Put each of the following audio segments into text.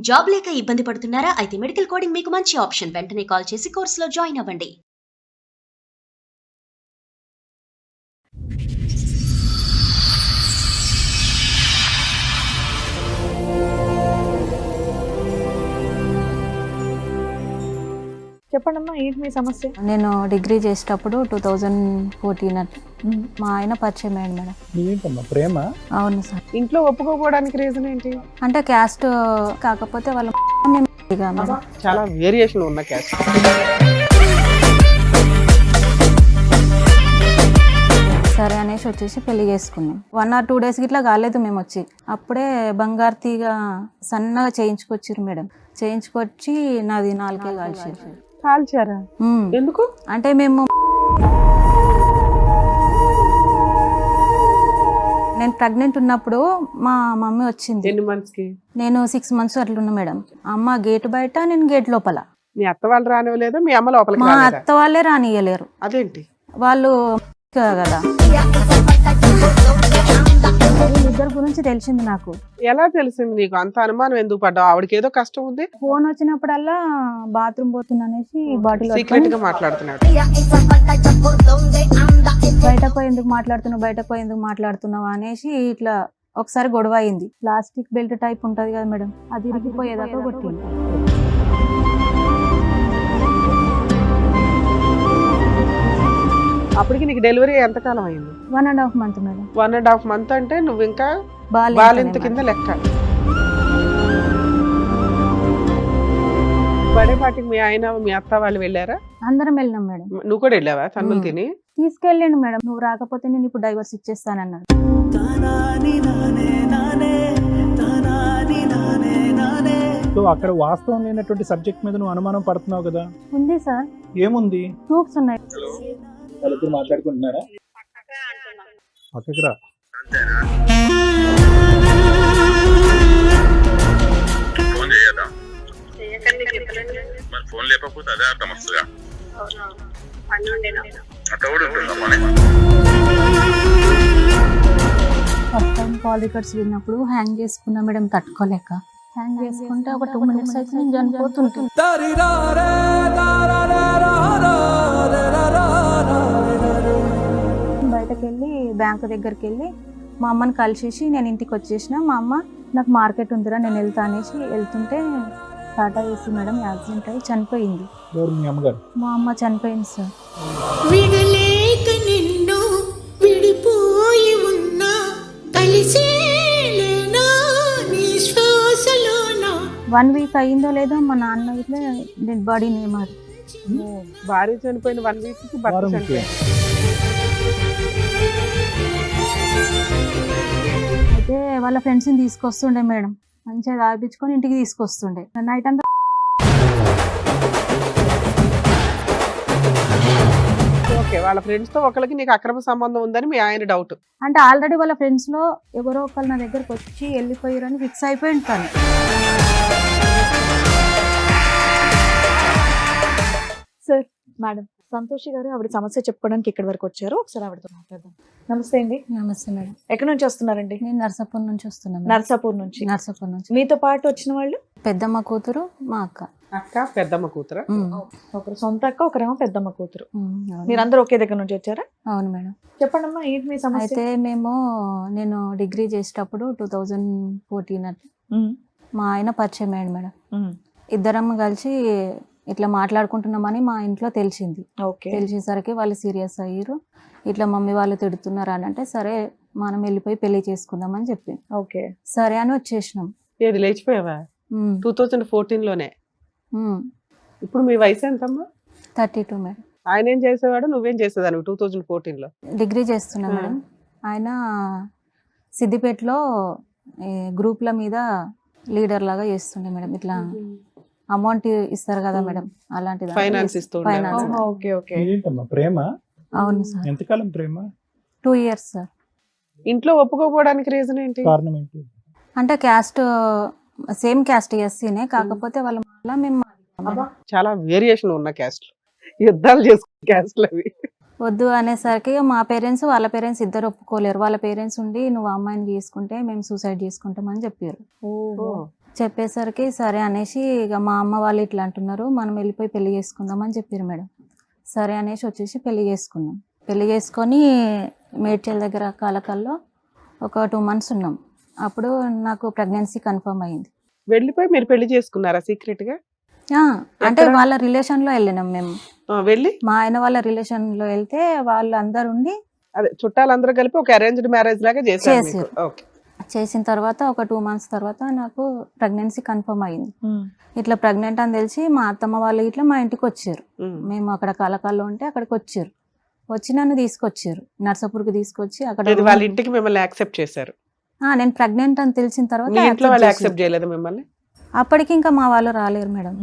Job లేక ఇబ్బంది పడుతున్నారా? అయితే మెడికల్ కోడింగ్ మీకు మంచి ఆప్షన్. వెంటనే కాల్ చేసి కోర్సులో జాయిన్ అవ్వండి. చెప్పండమ్మా, ఏంటి మీ సమస్య? నేను డిగ్రీ చేసేటప్పుడు 2014 మా ఆయన పరిచయం అయ్యాడు మేడం. ఏంటమ్మా ప్రేమ? అవును సార్. ఇంట్లో ఒప్పుకోకపోవడానికి రీజన్ ఏంటి? అంటే క్యాస్ట్ కాకపోతే వాళ్ళ మేడం. చాలా వేరియేషన్ ఉన్న క్యాస్ట్. సరే అనేసి వచ్చేసి పెళ్లి చేసుకున్నాం. 1 or 2 days ఇట్లా కాలేదు మేము వచ్చి. అప్పుడే బంగారు తీగ సన్నగా చేయించుకొచ్చారు మేడం. చేయించుకొచ్చి నాది 4 కాల్చారు. కాల్చారా? ఎందుకు? అంటే మేము నేను ప్రెగ్నెంట్ ఉన్నప్పుడు మా మమ్మీ వచ్చింది. ఎన్ని మంత్స్ కి? నేను 6 months అట్లున్నా మేడం. అమ్మ గేట్ బయట, నేను గేట్ లోపల. మీ అత్త వాళ్ళు రానివ్వలేదు, మీ అమ్మ లోపలికి మా రాలేదా? అత్త వాళ్ళే రానియలేరు. అదేంటి? వాళ్ళు కదా ఇద్దరు గురించి తెలిసింది నాకు. ఎలా తెలిసింది నీకు? అంత అనుమానం ఎందుకు పడ్డావు? ఆవిడకి ఏదో కష్టం ఉంది. ఫోన్ వచ్చినప్పుడల్లా బాత్రూమ్ పోతున్నా అనేసి బాటిల్ సీక్రెట్ గా మాట్లాడుతున్నాడు. బయటకు పోయి ఎందుకు మాట్లాడుతున్నావు అనేసి ఇట్లా ఒకసారి గొడవ అయింది. ప్లాస్టిక్ బెల్ట్ టైప్ ఉంటది కదా మేడం, అది ఇరిగిపోయేదాకా కొట్టింది. అప్పటికి నీకు డెలివరీ ఎంతకాలం అయింది? 1.5 months మేడం. 1.5 months అంటే నువ్వు ఇంకా బాలింత బాలింత కింద లెక్క. బర్త్డే పార్టీకి మీ ఆయన మీ అత్త వాళ్ళు వెళ్ళారా? అందరం వెళ్ళినాం మేడం. నువ్వు కూడా వెళ్ళావా తన్నులు తిని? తీసుకెళ్ళండి మేడం. నువ్వు రాకపోతే నేను ఇప్పుడు డైవర్స్ ఇచ్చేస్తానన్నాడు. సో అక్కడ వాస్తవం లేనటువంటి సబ్జెక్ట్ మీద నువ్వు అనుమానం పడుతున్నావు కదా? ఉంది సార్. ఏముంది? ప్రూఫ్స్ ఉన్నాయి. వాళ్ళిద్దరు మాట్లాడుకుంటున్నారా? పక్కకి రా. ఫోన్ చేయదా? మరి ఫోన్ లేకపోతే అదే అర్థం వస్తుందా? అట్లా కూడా ఉంటుందా పని? ఫస్ట్ టైం కాల్ రికార్డ్స్ విన్నప్పుడు హ్యాంగ్ చేసుకున్నా మేడం, తట్టుకోలేక. హ్యాంగ్ చేసుకుంటే ఒక 2 minutes అయితే నేను చనిపోతుంటాను. బయటకు వెళ్ళి బ్యాంకు దగ్గరికి వెళ్ళి మా అమ్మని కలిసేసి నేను ఇంటికి వచ్చేసిన. మా అమ్మ నాకు మార్కెట్ ఉందిరా నేను వెళ్తా అనేసి వెళ్తుంటే టాటా ఏసీ మేడం యాక్సిడెంట్ అయ్యి చనిపోయింది. ఎవరు మీ అమ్మగారు? మా అమ్మ చనిపోయింది సార్. విడలేక నిన్ను విడిపోయి ఉన్నా కలిసేలేనా నీ శ్వాసలోనా. 1 week అయిందో లేదో మా నాన్న ఇట్లా డెడ్ బాడీని మరి. భార్య చనిపోయిన 1 week కి భర్త వారం చనిపోయాడు. అయితే వాళ్ళ ఫ్రెండ్స్ని తీసుకొస్తుండే మేడం. మంచిగా తాగిపించుకొని ఇంటికి తీసుకొస్తుండే. నైట్ అంతా ఓకే, వాళ్ళ ఫ్రెండ్స్ తో ఒకరికి నీకు అక్రమ సంబంధం ఉందని మీ ఆయన డౌట్. అంటే ఆల్రెడీ వాళ్ళ ఫ్రెండ్స్ లో ఎవరో ఒకరు నా దగ్గరకు వచ్చి వెళ్ళిపోయారని ఫిక్స్ అయిపోయింది తను. సార్, మేడం సంతోషి గారు ఆవిడ సమస్య చెప్పుకోవడానికి ఇక్కడి వరకు వచ్చారు. ఒకసారి ఆవిడతో మాట్లాడదాం. నమస్తే అండి. నమస్తే మేడం. ఎక్కడి నుంచి వస్తున్నారండి? నేను నర్సాపూర్ నుంచి వస్తున్నాను. నర్సాపూర్ నుంచి. నర్సాపూర్ నుంచి. మీతో పాటు వచ్చిన వాళ్ళు? పెద్దమ్మ కూతురు, మా అక్క. అక్క, పెద్దమ్మ కూతురు. ఒకరు సొంత అక్క, ఒకరేమో పెద్దమ్మ కూతురు. అవును. మీరందరూ ఒకే దగ్గర నుంచి వచ్చారా? అవును మేడం. చెప్పండమ్మా, ఏంటి మీ సమస్య? అయితే నేను డిగ్రీ చేసేటప్పుడు 2014 మా ఆయన పరిచయం అయ్యాడు మేడం. ఇద్దరం కలిసి ఇట్లా మాట్లాడుకుంటున్నామని మా ఇంట్లో తెలిసింది. తెలిసేసరికి వాళ్ళు సీరియస్ అయ్యారు. ఇట్లా మమ్మీ వాళ్ళు తిడుతున్నారు అని అంటే సరే మనం వెళ్ళిపోయి పెళ్లి చేసుకుందామని చెప్పింది. ఓకే, సరే అని వచ్చేసినాం. ఏది లేచిపోయావా? 2014 లోనే. ఇప్పుడు మీ వయసు ఎంతమ్మా? 32 మేడం. ఆయన ఏం చేసేవాడు, నువ్వేం చేసేదాన్ని 2014 లో? డిగ్రీ చేస్తున్నా మేడం. ఆయన సిద్దిపేటలో గ్రూప్ల మీద లీడర్ లాగా చేస్తుండే మేడం. ఇట్లా అమౌంట్ ఇస్తారు కదా మేడం, అలాంటిది ఫైనాన్స్ ఇస్తుండే. ఏంటమ్మా ప్రేమ? అవును సార్. ఎంతకాలం ప్రేమ? 2 years సార్. ఇంట్లో ఒప్పుకోకపోవడానికి రీజన్ ఏంటి? కారణం ఏంటి? అంటే క్యాస్ట్ సేమ్ క్యాస్ట్ ఎస్సీనే, కాకపోతే వాళ్ళ మళ్ళీ మేము చాలా వేరియేషన్ ఉన్న క్యాస్ట్, యుద్ధాలు చేసుకునే క్యాస్ట్లు అవి. వద్దు అనేసరికి మా పేరెంట్స్ వాళ్ళ పేరెంట్స్ ఇద్దరు ఒప్పుకోలేరు. వాళ్ళ పేరెంట్స్ ఉండి నువ్వు అమ్మాయిని చేసుకుంటే మేము సూసైడ్ చేసుకుంటామని చెప్పారు. చెప్పేసరికి సరే అనేసి ఇక మా అమ్మ వాళ్ళు ఇట్లా అంటున్నారు, మనం వెళ్ళిపోయి పెళ్లి చేసుకుందాం అని చెప్పారు మేడం. సరే అనేసి వచ్చేసి పెళ్లి చేసుకున్నాం. పెళ్లి చేసుకొని మేడ్చల్ దగ్గర కాలకల్లో ఒక 2 months ఉన్నాం. అప్పుడు నాకు ప్రెగ్నెన్సీ కన్ఫర్మ్ అయింది. వెళ్ళిపోయి మీరు పెళ్లి చేసుకున్నారా సీక్రెట్ గా? అంటే ఎక్కడ? వాళ్ళ రిలేషన్లో వెళ్ళినాం మేము. వెళ్ళి మా ఆయన వాళ్ళ రిలేషన్లో వెళ్తే వాళ్ళందరూ ఉండి అదే చుట్టాలందరూ కలిపి ఒక అరేంజ్డ్ మ్యారేజ్ లాగా చేశారు మీకు. చేశారు. ఓకే. చేసిన తర్వాత ఒక 2 months తర్వాత నాకు ప్రెగ్నెన్సీ కన్ఫర్మ్ అయింది. ఇట్లా ప్రెగ్నెంట్ అని తెలిసి మా అత్తమ్మ వాళ్ళు ఇట్లా మా ఇంటికి వచ్చారు. మేము అక్కడ కాలకాల్లో ఉంటే అక్కడికి వచ్చారు. వచ్చి నన్ను తీసుకొచ్చారు, నర్సాపూర్కి తీసుకొచ్చి అక్కడ ఇది వాళ్ళ ఇంటికి మిమ్మల్ని యాక్సెప్ట్ చేశారు. నేను ప్రెగ్నెంట్ అని తెలిసిన తర్వాత మీ ఇంట్లో వాళ్ళు accept యాక్సెప్ట్ చేశారు. చేయలేదు మిమ్మల్ని? అప్పటికి ఇంకా మా వాళ్ళు రాలేరు మేడం.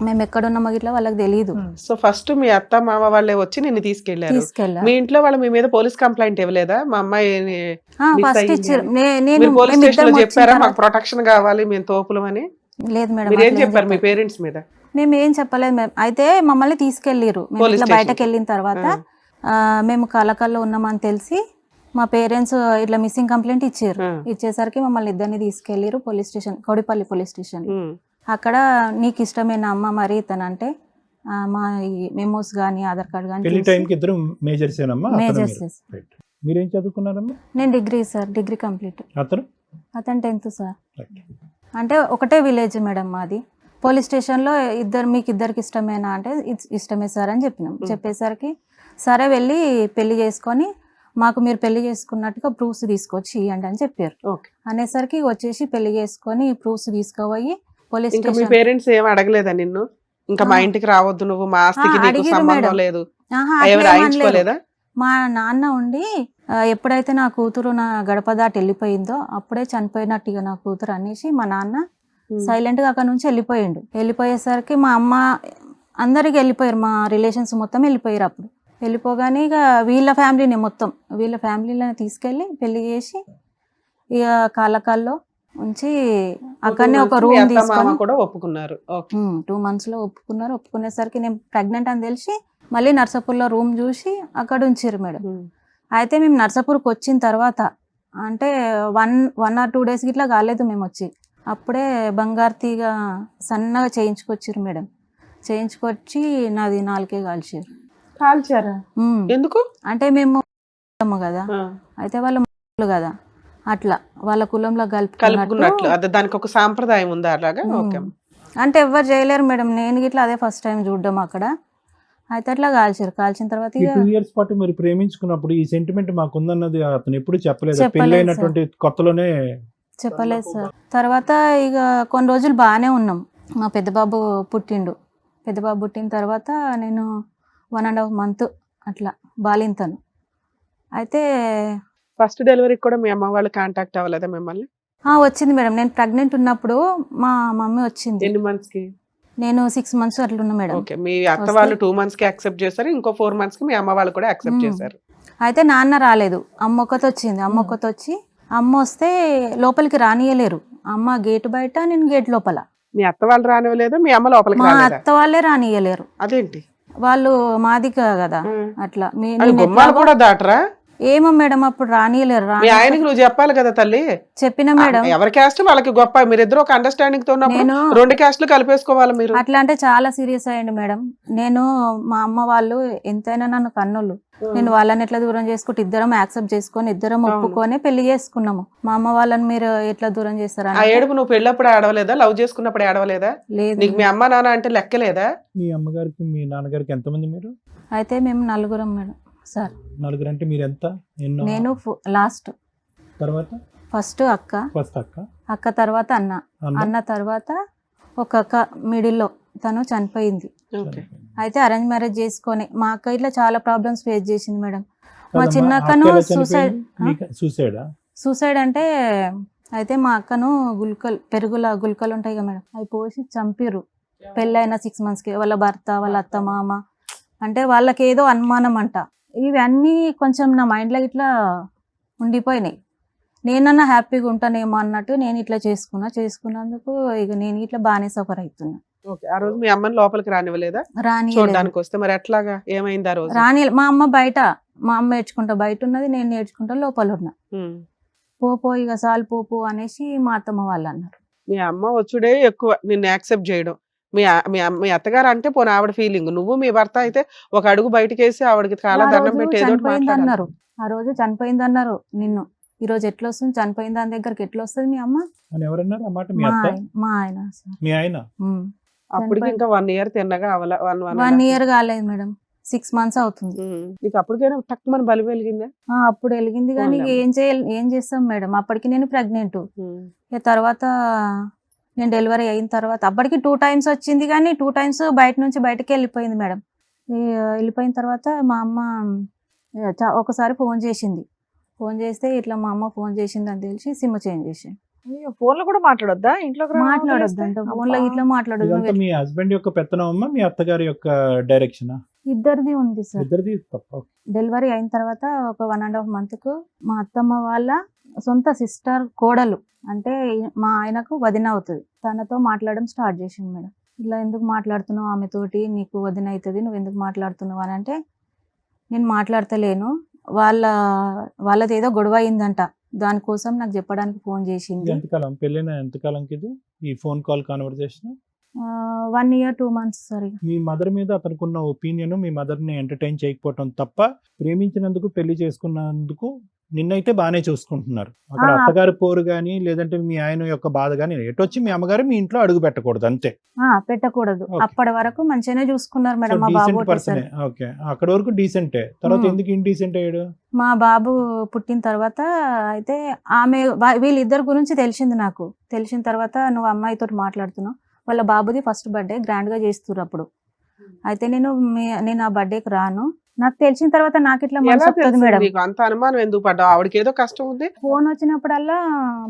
మేము ఎక్కడున్నామో ఇట్లా వాళ్ళకి తెలియదు. సో ఫస్ట్ మీ అత్త మామ వాళ్ళే వచ్చి నిన్ను తీసుకెళ్లారు. తీసుకెళ్ళారు. మీ ఇంట్లో వాళ్ళు మీ మీద పోలీస్ కంప్లైంట్ ఇవ్వలేదా? మా అమ్మాయి miss ఫస్ట్ అయ్యింది ఇచ్చారు. అని. నేను మీరు పోలీస్ స్టేషన్ లో మేమిద్దరం వచ్చిన చెప్పారా మాకు తర్వాత- ప్రొటెక్షన్ కావాలి మేము తోపులం అని? లేదు మేడం, మీరు ఏం అట్లా ఏం చెప్పారు మీ చెప్పలేదు. పేరెంట్స్ మీద? మేము ఏం చెప్పలేదు మేడం. అయితే మమ్మల్ని తీసుకెళ్ళిరు. మేము పోలీస్ ఇట్లా స్టేషన్ బయటకు వెళ్ళిన తర్వాత మేము కాలకాల్లో ఉన్నామని తెలిసి మా పేరెంట్స్ ఇట్లా మిస్సింగ్ కంప్లైంట్ ఇచ్చారు. ఇచ్చేసరికి మమ్మల్ని ఇద్దరిని తీసుకెళ్ళిరు police station, Kowdipalli police station. అక్కడ నీకు ఇష్టమైన అమ్మ మరి తనంటే మా మెమోస్ కానీ ఆధార్ కార్డ్ పెళ్లి కానీ టైంకి ఇద్దరు మేజర్స్ ఏనమ్మా? మేజర్స్. మీరేం చదువుకున్నారమ్మా? నేను డిగ్రీ సార్, డిగ్రీ కంప్లీట్. అతను అతను 10th సార్. Right. అంటే ఒకటే విలేజ్ మేడం మాది. పోలీస్ స్టేషన్లో మీకు ఇద్దరికి ఇష్టమేనా అంటే ఇష్టమే సార్ అని చెప్పినాం. చెప్పేసరికి సరే వెళ్ళి పెళ్లి చేసుకొని మాకు మీరు పెళ్లి చేసుకున్నట్టుగా ప్రూఫ్స్ తీసుకొచ్చి ఇవ్వండి అని చెప్పారు. ఓకే. అనేసరికి వచ్చేసి పెళ్లి చేసుకొని ప్రూఫ్స్ తీసుకుపోయి పోలీస్ ఇంకా మీ స్టేషన్. పేరెంట్స్ ఏం అడగలేదా నిన్ను? ఇంకా మా ఇంటికి రావద్దు నువ్వు, మా ఆస్తికి నీకు అడిగిరు సంబంధం మేడం. లేదు, ఆహా, ఏమి అట్లేం అనలేదు. రాయించుకోలేదా? మా నాన్న ఉండి ఎప్పుడైతే నా కూతురు నా గడప దాటి వెళ్ళిపోయిందో అప్పుడే చనిపోయినట్టుగా నా కూతురు అనేసి మా నాన్న సైలెంట్ గా అక్కడ నుంచి వెళ్ళిపోయిండు. వెళ్ళిపోయేసరికి మా అమ్మ అందరికి వెళ్ళిపోయారు, మా రిలేషన్స్ మొత్తం వెళ్ళిపోయారు. అప్పుడు వెళ్ళిపోగానే ఇక వీళ్ళ ఫ్యామిలీని తీసుకెళ్ళి పెళ్లి చేసి ఇక కాలకాల్లో ఉంచి అక్కడనే ఒక మీ రూమ్ అత్త మామ తీసుకొని కూడా ఒప్పుకున్నారు. ఓకే. 2 months లో ఒప్పుకున్నారు. ఒప్పుకునేసరికి నేను ప్రెగ్నెంట్ అని తెలిసి మళ్ళీ నర్సాపూర్లో రూమ్ చూసి అక్కడ ఉంచారు మేడం. అయితే మేము నర్సాపూర్కి వచ్చిన తర్వాత అంటే 1 or 2 days ఇట్లా కాలేదు మేము వచ్చి. అప్పుడే బంగారు తీగ సన్నగా చేయించుకొచ్చారు మేడం. చేయించుకొచ్చి నాది 4 కాల్చారు. కాల్చారా? ఎందుకు? అంటే మేము కదా, అయితే వాళ్ళ కదా అట్లా వాళ్ళ కులంలో కలుపుకున్నట్లు అదే దానికి ఒక సాంప్రదాయం ఉందా అలాగా? ఓకే. అంటే ఎవరు చేయలేరు మేడం. నేను ఇట్లా అదే ఫస్ట్ టైం చూడడం అక్కడ. అయితే అట్లా కాల్చారు. కాల్చిన తర్వాత ఈ ఇక 2 years పాటు మీరు ప్రేమించుకున్నప్పుడు ఈ సెంటిమెంట్ మాకుందన్నది అతను ఎప్పుడు చెప్పలేదు? చెప్పలేదు పెళ్లి అయినటువంటి కొత్తలోనే చెప్పలేదు సార్. తర్వాత ఇక కొన్ని రోజులు బాగానే ఉన్నాం. మా పెద్ద బాబు పుట్టిండు. పెద్ద బాబు పుట్టిన తర్వాత నేను 1.5 month అట్లా బాలింతను. అయితే ఫస్ట్ డెలివరీకి కూడా మీ అమ్మ వాళ్ళు కాంటాక్ట్ అవ్వలేదా మిమ్మల్ని? వచ్చింది మేడం. నేను ప్రెగ్నెంట్ ఉన్నప్పుడు మా మమ్మీ వచ్చింది. ఎన్ని మంత్స్ కి? నేను 6 months అట్లున్నా మేడం. ఓకే. మీ అత్త వాళ్ళు 2 months కి యాక్సెప్ట్ చేశారు, ఇంకో 4 months కి మీ అమ్మ వాళ్ళు కూడా యాక్సెప్ట్ చేశారు. అయితే నాన్న రాలేదు, అమ్మ ఒక్కతి వచ్చింది. అమ్మ ఒక్కతి వచ్చి అమ్మ వస్తే లోపలికి రానియలేరు. అమ్మ గేట్ బయట, నేను గేట్ లోపల. మీ అత్త వాళ్ళు రానివ్వలేదు, మీ అమ్మ లోపలికి మా రాలేదా? అత్త వాళ్ళే రానియలేరు. అదేంటి? వాళ్ళు మాదిక కదా అట్లా. అది గుమ్మాలు కూడా దాటరా? ఏమో మేడం అప్పుడు రానియలేరు. మీ ఆయనకి నువ్వు చెప్పాలి కదా తల్లి. చెప్పిన మేడం. ఎవరి క్యాస్ట్ వాళ్ళకి గొప్ప, మీరిద్దరు ఒక అండర్స్టాండింగ్ తో ఉన్నప్పుడు 2 క్యాస్ట్లు కలిపేసుకోవాలి మీరు. అట్లా అంటే చాలా సీరియస్ అయ్యండి మేడం. నేను మా అమ్మ వాళ్ళు ఎంతైనా నన్ను కన్నోళ్ళు. నేను వాళ్ళని ఎట్లా దూరం చేసుకుంటే ఇద్దరం యాక్సెప్ట్ చేసుకొని ఇద్దరం ఒప్పుకొని పెళ్లి చేసుకున్నాము. మా అమ్మ వాళ్ళని మీరు ఎట్లా దూరం చేస్తారా? ఆ ఏడుపు నువ్వు పెళ్ళప్పుడు ఆడవలేదా? లవ్ చేసుకున్నప్పుడు ఆడవలేదా? లేదు. నీకు మీ అమ్మ నాన్న అంటే లెక్కలేదా? మీ అమ్మగారికి మీ నాన్నగారికి ఎంతమంది మీరు? అయితే మేము 4 మేడం సార్. 4 అంటే మీరు ఎంత? నేను లాస్ట్. తర్వాత ఫస్ట్ అక్క, అక్క తర్వాత అన్న తర్వాత ఒక అక్క మిడిల్లో తను చనిపోయింది. అయితే అరేంజ్ మ్యారేజ్ చేసుకొని మా అక్క ఇట్లా చాలా ప్రాబ్లమ్స్ ఫేస్ చేసింది మేడం. మా చిన్న అక్కను సూసైడ్ అంటే అయితే మా అక్కను పెరుగుల గుల్కలు ఉంటాయి కదా మేడం, అవి పోసి చంపిర్రు. పెళ్ళైన 6 months కి వాళ్ళ భర్త, వాళ్ళ అత్త మామ అంటే వాళ్ళకి ఏదో అనుమానం అంట. ఇవన్నీ కొంచెం నా మైండ్లో ఇట్లా ఉండిపోయినాయి. నేనన్నా హ్యాపీగా ఉంటానేమో అన్నట్టు నేను ఇట్లా చేసుకున్నందుకు ఇక నేను ఇట్లా బాగానే సఫర్ అవుతున్నా. ఆ రోజు మీ అమ్మని లోపలికి రానివ్వలేదా? చూడడానికి వస్తే మరి ఎట్లాగా ఏమైంది ఆ రోజు? మా అమ్మ బయట, మా అమ్మ ఏడ్చుకుంటా బయట ఉన్నది, నేను ఏడ్చుకుంటా లోపల ఉన్నా. పో ఇక సాలు పో అనేసి మా అత్తమ్మ వాళ్ళు అన్నారు. మీ అమ్మ వచ్చుడే ఎక్కువ నిన్ను యాక్సెప్ట్ చేయడం. మీ అత్తగారు అంటే పోనీ ఆవిడ ఫీలింగ్, నువ్వు మీ భర్త అయితే ఒక అడుగు బయటకేసి ఆవిడకి చాలా ఆ దండం రోజు పెట్టి ఏదో ఒకటి చనిపోయింది మాట్లాడాలి. అన్నారు. ఆ రోజు చనిపోయింది అన్నారు నిన్ను. ఈ రోజు ఎట్లా వస్తుంది? చనిపోయిన దాని దగ్గరికి ఎట్లా వస్తుంది మీ అమ్మ? అని ఎవరన్నారు ఆ మాట? మీ మా అత్త? మా ఆయన సార్. మీ ఆయన? అప్పటికి ఇంకా 1 year తిన్నగా అవల 1 year కాలేదు మేడం, 6 months అవుతుంది. నీకు అప్పటికైనా టక్కుమని బలి వెలిగిందా? అప్పుడు వెలిగింది కానీ అవునా. ఏం చేస్తాం మేడం, అప్పటికి నేను ప్రెగ్నెంట్. తర్వాత నేను డెలివరీ అయిన తర్వాత అప్పటికి 2 times వచ్చింది కానీ 2 times బయట నుంచి బయటకి వెళ్ళిపోయింది మేడం. వెళ్ళిపోయిన తర్వాత మా అమ్మ ఒకసారి ఫోన్ చేసింది. ఫోన్ చేస్తే ఇట్లా మా అమ్మ ఫోన్ చేసింది అని తెలిసి సిమ్ చేంజ్ చేసాను. ఫోన్ లో కూడా మాట్లాడొద్దా? ఇంట్లోకి మాట్లాడొద్దు అంట, ఫోన్ లో ఇట్లా మాట్లాడొద్దు. ఇదంతా మీ హస్బెండ్ యొక్క పెత్తనం అమ్మా, మీ అత్తగారి యొక్క డైరెక్షన్? ఇద్దరిది ఉంది సార్. ఇద్దరిది తప్ప. డెలివరీ అయిన తర్వాత ఒక 1.5 month కు మా అత్తమ్మ వాళ్ళ సొంత సిస్టర్ కోడలు, అంటే మా ఆయనకు వదిన అవుతుంది, తనతో మాట్లాడడం స్టార్ట్ చేసింది మేడం. ఇలా ఎందుకు మాట్లాడుతున్నావు ఆమెతోటి, నీకు వదిన అవుతుంది, నువ్వు ఎందుకు మాట్లాడుతున్నావు అని అంటే, నేను మాట్లాడతలేను, వాళ్ళది ఏదో గొడవ అయిందంట, దానికోసం నాకు చెప్పడానికి ఫోన్ చేసింది. ఎంతకాలం పెళ్ళైన ఎంతకాలంకి ఇది ఈ phone call conversation? 1 year 2 months sir. మీ మదర్ మీద అతనుకున్న ఒపీనియన్ మీ మదర్ని ఎంటర్టైన్ చేయకపోవటం తప్ప, ప్రేమించినందుకు పెళ్లి చేసుకున్నందుకు నిన్నైతే బాగానే చూసుకుంటున్నారు. అక్కడ అత్తగారి పోరు కానీ లేదంటే మీ ఆయన యొక్క బాధ కానీ ఎటొచ్చి మీ అమ్మగారు మీ ఇంట్లో అడుగు పెట్టకూడదు అంతే. పెట్టకూడదు. అప్పటి వరకు మంచిగానే చూసుకున్నారు మేడం. మా బాబు పర్సనే. ఓకే, అక్కడ వరకు డీసెంటే. తర్వాత ఎందుకు ఇండీసెంట్ అయ్యాడు? మా బాబు పుట్టిన తర్వాత అయితే వీళ్ళిద్దరి గురించి తెలిసింది నాకు. తెలిసిన తర్వాత నువ్వు అమ్మాయితో మాట్లాడుతున్నావు, వాళ్ళ బాబుది ఫస్ట్ బర్త్డే గ్రాండ్ గా చేస్తున్నారు అప్పుడు. అయితే నేను ఆ బర్త్డేకి రాను, నాకు తెలిసిన తర్వాత నాకు ఇట్లా మనసు వస్తుంది మేడం. నీకు అంత అనుమానం ఎందుకు పడ్డావు? ఆవిడకి ఏదో కష్టం ఉంది. ఫోన్ వచ్చినప్పుడల్లా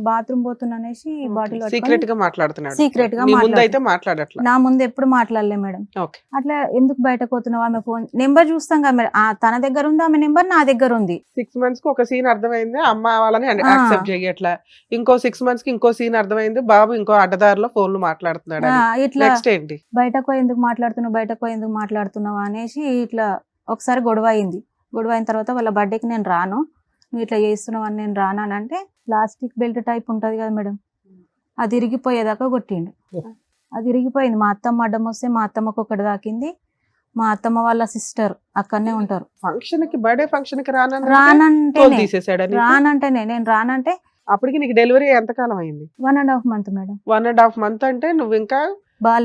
బాత్రూమ్ పోతున్నా అనేసి బాటిల్ సీక్రెట్ గా మాట్లాడుతున్నాడు. సీక్రెట్ గా నీ ముందు అయితే మాట్లాడట్లా. నా ముందు ఎప్పుడు మాట్లాడలే మేడం. ఓకే. అట్లా ఎందుకు బయటకు పోతున్నావు? ఆమె ఫోన్ నెంబర్ చూస్తాం కదా మేడం, తన దగ్గర ఉంది, ఆమె నెంబర్ నా దగ్గర ఉంది. 6 months కి ఒక సీన్ అర్థమైంది, అమ్మ వాళ్ళని యాక్సెప్ట్ చేయట్లా. ఇంకో 6 months కి ఇంకో సీన్ అర్థమైంది, బాబు ఇంకో అడ్డదారిలో ఫోన్లు మాట్లాడుతున్నాడు. ఇట్లా నెక్స్ట్ ఏంటి? బయటకు ఎందుకు మాట్లాడుతున్నావు అనేసి ఇట్లా ఒకసారి గొడవ అయింది. గొడవ అయిన తర్వాత వాళ్ళ బర్త్డేకి నేను రాను, నువ్వు ఇట్లా చేస్తున్నావు అని నేను రాను అని అంటే, ప్లాస్టిక్ బెల్ట్ టైప్ ఉంటుంది కదా మేడం, అది ఇరిగిపోయేదాకా కొట్టిండు. అది ఇరిగిపోయింది. మా అత్తమ్మ అడ్డం వస్తే మా అత్తమ్మకు ఒకటి దాకింది. మా అత్తమ్మ వాళ్ళ సిస్టర్ అక్కడనే ఉంటారు. ఫంక్షన్ కి, బర్త్డే ఫంక్షన్ కి రానంటేనే నేను రానంటే, అప్పటికి నీకు డెలివరీ ఎంతకాలం అయింది? 1.5 month మేడం. 1.5 month అంటే నువ్వు ఇంకా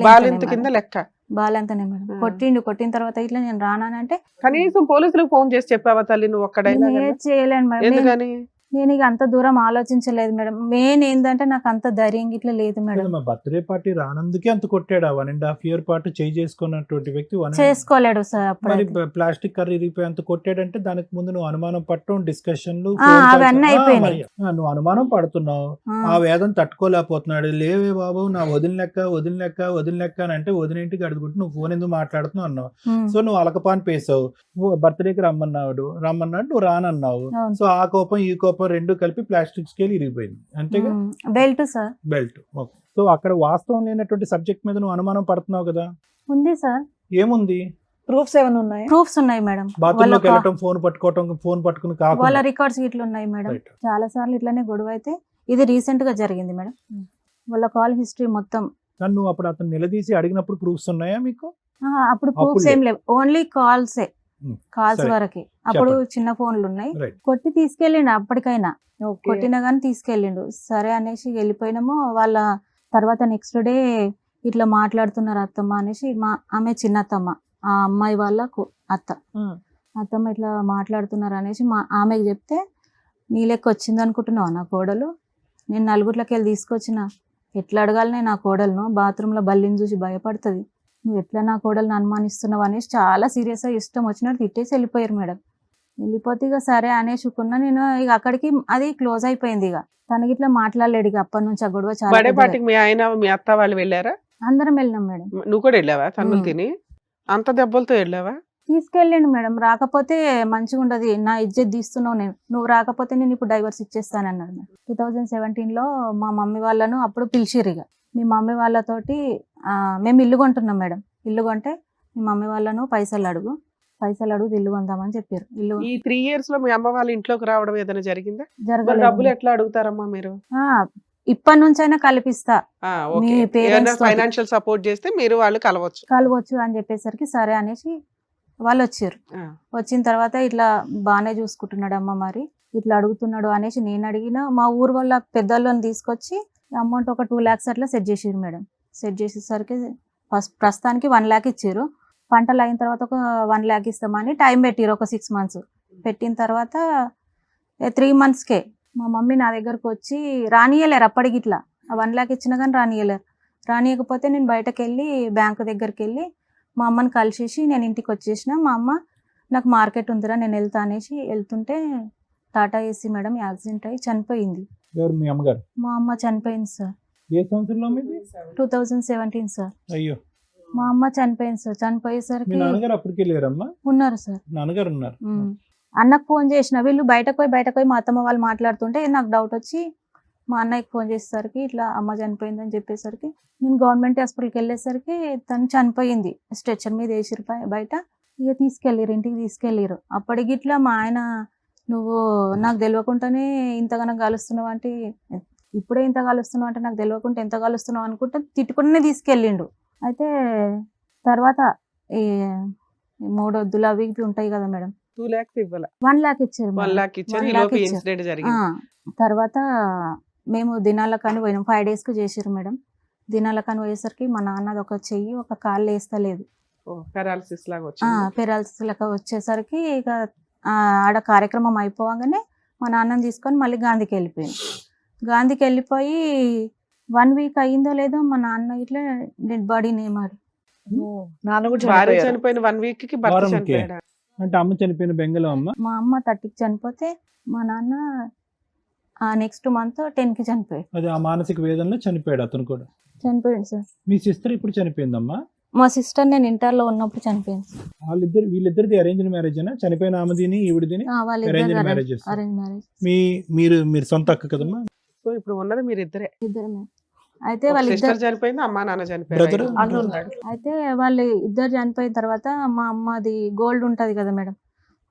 బాలింత కింద లెక్క. బాలంతనే మేడం. కొట్టిన తర్వాత ఇట్లా నేను రానంటే, కనీసం పోలీసులకు ఫోన్ చేసి చెప్పావా తల్లి నువ్వు ఒక్కడైనా? చేయలేను మేడం. ఎందుకని? నేను ఇక అంత దూరం ఆలోచించలేదు మేడం. మెయిన్ ఏంటంటే నాకు అంత ధైర్యం ఇట్లా లేదు మేడం. మా బర్త్డే పార్టీ రానందుకే అంత కొట్టాడా? 1.5 year పాటు చేయి చేసుకున్నటువంటి వ్యక్తి చేసుకోలేడు సార్. మరి ప్లాస్టిక్ కర్రీ ఇరిగిపోయి అంత కొట్టాడంటే దానికి ముందు నువ్వు అనుమానం పట్టడం, డిస్కషన్లు, అవన్నీ అయిపోయినాయి. నువ్వు అనుమానం పడుతున్నావు, ఆ వేదన తట్టుకోలేకపోతున్నాడు. లేవే బాబు నా వదిలినెక్క అని అంటే, వదిలేంటికి అడుగుంటే నువ్వు ఫోన్ ఎందుకు మాట్లాడుతున్నావు అన్నావు. సో నువ్వు అలకపాన్ పేసావు, బర్త్డేకి రమ్మన్నాడు, నువ్వు రానన్నావు. సో ఆ కోపం ఈ కోపం రెండు కలిపి ప్లాస్టిక్ స్కేల్ ఇరిగిపోయింది అంతేగా. Belt sir, belt. సో అక్కడ వాస్తవం లేనటువంటి సబ్జెక్ట్ మీద నువ్వు అనుమానం పడుతున్నావు కదా. ఉంది సార్. ఏముంది? ప్రూఫ్స్ ఏమైనా ఉన్నాయి? ప్రూఫ్స్ ఉన్నాయి మేడం. బాత్రూమ్ లోకి వెళ్ళటం, ఫోన్ పట్టుకుని కాకుండా వాళ్ళ రికార్డ్స్ ఇట్లా ఉన్నాయి మేడం. చాలా సార్లు ఇట్లానే గొడవ అయితే, ఇది రీసెంట్ గా జరిగింది మేడం. వాళ్ళ కాల్ హిస్టరీ మొత్తం. కానీ నువ్వు అప్పుడు అతను నిలదీసి అడిగినప్పుడు ప్రూఫ్స్ ఉన్నాయా మీకు? అప్పుడు ప్రూఫ్స్ ఏం లేవు, ఓన్లీ కాల్స్ వరకే. అప్పుడు చిన్న ఫోన్లు ఉన్నాయి. కొట్టి తీసుకెళ్ళిండు, అప్పటికైనా కొట్టినా గానీ తీసుకెళ్ళిండు. సరే అనేసి వెళ్ళిపోయినాము. వాళ్ళ తర్వాత నెక్స్ట్ డే ఇట్లా మాట్లాడుతున్నారు అత్తమ్మ అనేసి, ఆమె చిన్న అత్తమ్మ, ఆ అమ్మాయి వాళ్ళ అత్తమ్మ ఇట్లా మాట్లాడుతున్నారు అనేసి ఆమెకు చెప్తే, నీ లెక్క వచ్చింది అనుకుంటున్నావు నా కోడలు, నేను నలుగురిలోకి వెళ్ళి తీసుకొచ్చిన, ఎట్లా అడగాలనే నా కోడలను, బాత్రూంలో బల్లిని చూసి భయపడుతుంది, నువ్వు ఎట్లా నా కోడలను అనుమానిస్తున్నావు అనేసి చాలా సీరియస్గా ఇష్టం వచ్చినట్టు తిట్టేసి వెళ్ళిపోయారు మేడం. వెళ్ళిపోతే ఇక సరే అనేసుకున్నా నేను. ఇక అక్కడికి అది క్లోజ్ అయిపోయింది. ఇక తనకి ఇట్లా మాట్లాడలేడు. ఇక అప్పటి నుంచి ఆ గొడవ చాలా. మీ ఆయన మీ అత్త వాళ్ళు వెళ్ళారా? అందరం వెళ్ళినాం మేడం. నువ్వు కూడా వెళ్ళావా? తన్నులు తిని అంత దెబ్బలతో వెళ్ళావా? తీసుకెళ్ళండి మేడం. రాకపోతే మంచిగా ఉండదు, నా ఇజ్జత్ తీస్తున్నావు, నువ్వు రాకపోతే నేను ఇప్పుడు డైవర్స్ ఇచ్చేస్తానన్నాడు మేడం. 2017లో మా మమ్మీ వాళ్ళను అప్పుడు పిలిచిర్రు. ఇక మీ మమ్మీ వాళ్ళతోటి మేము ఇల్లు కొంటున్నాం మేడం. ఇల్లు కొంటే మీ మమ్మీ వాళ్ళను పైసలు అడుగు ఇల్లు కొందామని చెప్పారు. ఈ 3 years లో మీ అమ్మ వాళ్ళ ఇంట్లోకి రావడం ఏదైనా జరిగిందా? జరగలేదు. డబ్బులు ఎట్లా అడుగుతారమ్మా మీరు? ఇప్పటి నుంచైనా కల్పిస్తా ఆ, మీ ఓకే. parents ఏమైనా తోటి. ఫైనాన్షియల్ సపోర్ట్ చేస్తే మీరు వాళ్ళు కలవచ్చు. కలవచ్చు అని చెప్పేసరికి సరే అనేసి వాళ్ళు వచ్చారు. ఆ, వచ్చిన తర్వాత ఇట్లా బాగానే చూసుకుంటున్నాడమ్మా, మరి ఇట్లా అడుగుతున్నాడు అనేసి నేను అడిగిన మా ఊరు వాళ్ళ పెద్దోళ్ళని తీసుకొచ్చి అమౌంట్ ఒక 2 lakhs అట్లా సెట్ చేసారు మేడం. సెట్ చేసేసరికి ప్రస్తుతానికి 1 lakh ఇచ్చారు. పంటలు అయిన తర్వాత ఒక 1 lakh ఇస్తామని టైం పెట్టిరు, ఒక 6 months. పెట్టిన తర్వాత 3 monthsకే మా మమ్మీ నా దగ్గరకు వచ్చి రానియలేరు అప్పటికి, ఇట్లా 1 lakh ఇచ్చినా కానీ రానియలేరు. రానియకపోతే నేను బయటకు వెళ్ళి బ్యాంకు దగ్గరికి వెళ్ళి మా అమ్మని కలిసేసి నేను ఇంటికి వచ్చేసిన. మా అమ్మ నాకు మార్కెట్ ఉందిరా నేను వెళ్తా అనేసి వెళ్తుంటే టాటా ఏసీ మేడం యాక్సిడెంట్ అయ్యి చనిపోయింది. ఎవరు మీ అమ్మగారు? మా అమ్మ చనిపోయింది సార్. ఏ సంవత్సరంలో మీది? 2017 సార్. అయ్యో, మా అమ్మ చనిపోయింది సార్. మీ చనిపోయేసరికి నాన్నగారు అప్పటికి లేరమ్మా? ఉన్నారు సార్. నాన్నగారు ఉన్నారు. అన్నకు ఫోన్ చేసిన, వీళ్ళు బయటకు పోయి మా అత్తమ్మ వాళ్ళు మాట్లాడుతుంటే నాకు డౌట్ వచ్చి మా అన్నయ్యకి ఫోన్ చేసేసరికి ఇట్లా అమ్మ చనిపోయిందని చెప్పేసరికి నేను గవర్నమెంట్ హాస్పిటల్కి వెళ్ళేసరికి తను చనిపోయింది. స్ట్రెచర్ మీద వేసిరు బయట. ఇక తీసుకెళ్ళారు, ఇంటికి తీసుకెళ్ళారు. అప్పటికి ఇట్లా మా ఆయన నువ్వు నాకు తెలియకుండానే ఇంతగానో కలుస్తున్నావు అంటే, ఇప్పుడే ఇంత కలుస్తున్నావు అంటే నాకు తెలియకుండా ఎంత కలుస్తున్నావు అనుకుంటే తిట్టుకుంటూనే తీసుకెళ్ళిండు. అయితే తర్వాత ఈ మూడొద్దులు అవి ఇవి ఉంటాయి కదా మేడం, 2 lakhs ఇవ్వాల. 1 lakh ఇచ్చారు 1 మేడం. lakh ఇచ్చారు. 1 ఈ lakh లోపు ఇచ్చారు. ఇన్సిడెంట్ జరిగింది. తర్వాత మేము దినాలకని పోయినాం. 5 daysకు చేసారు మేడం. దినాలకని పోయేసరికి మా నాన్నది ఒక చెయ్యి ఒక కాళ్ళు వేస్తలేదు. పారాలసిస్ లాగా వచ్చింది. పెరాలసిస్ లెక్క వచ్చేసరికి ఇక ఆడ కార్యక్రమం అయిపోగానే మా నాన్నని తీసుకొని మళ్ళీ గాంధీకి వెళ్ళిపోయింది. గాంధీకి వెళ్ళిపోయి 1 week అయ్యిందో లేదో మా నాన్న ఇట్లా డెడ్ బాడీని ఏమాడు. నాన్న కూడా భార్య చనిపోయారు. చనిపోయిన 1 week కి భర్త వారంకే. చనిపోయాడా? అంటే అమ్మ చనిపోయిన బెంగళం అమ్మ. మా అమ్మ 30కి చనిపోతే మా నాన్న నెక్స్ట్ మంత్ 10కి చనిపోయాడు. అది ఆ మానసిక వేదనలో చనిపోయాడు అతను కూడా. చనిపోయాడు సార్. మీ సిస్టర్ ఇప్పుడు చనిపోయిందమ్మా? మా సిస్టర్ నేను ఇంటర్లో ఉన్నప్పుడు చనిపోయింది సార్. వీళ్ళిద్దరిది అరేంజ్డ్ మ్యారేజ్ అయినా? చనిపోయిన ఆమెదిని ఈవిడిదిని అరేంజ్డ్ వాళ్ళిద్దరు మ్యారేజెస్. Arrange marriage. మీరు సొంత అక్క కదమ్మా? సో ఇప్పుడు ఉన్నది మీరు ఇద్దరే. ఇద్దరమే. అయితే వాళ్ళిద్దరు సిస్టర్ చనిపోయింది, అమ్మా నాన్న చనిపోయారు. బ్రదర్ అన్న ఉన్నాడు. అయితే వాళ్ళు ఇద్దరు చనిపోయిన తర్వాత మా అమ్మది గోల్డ్ ఉంటది కదా మేడం,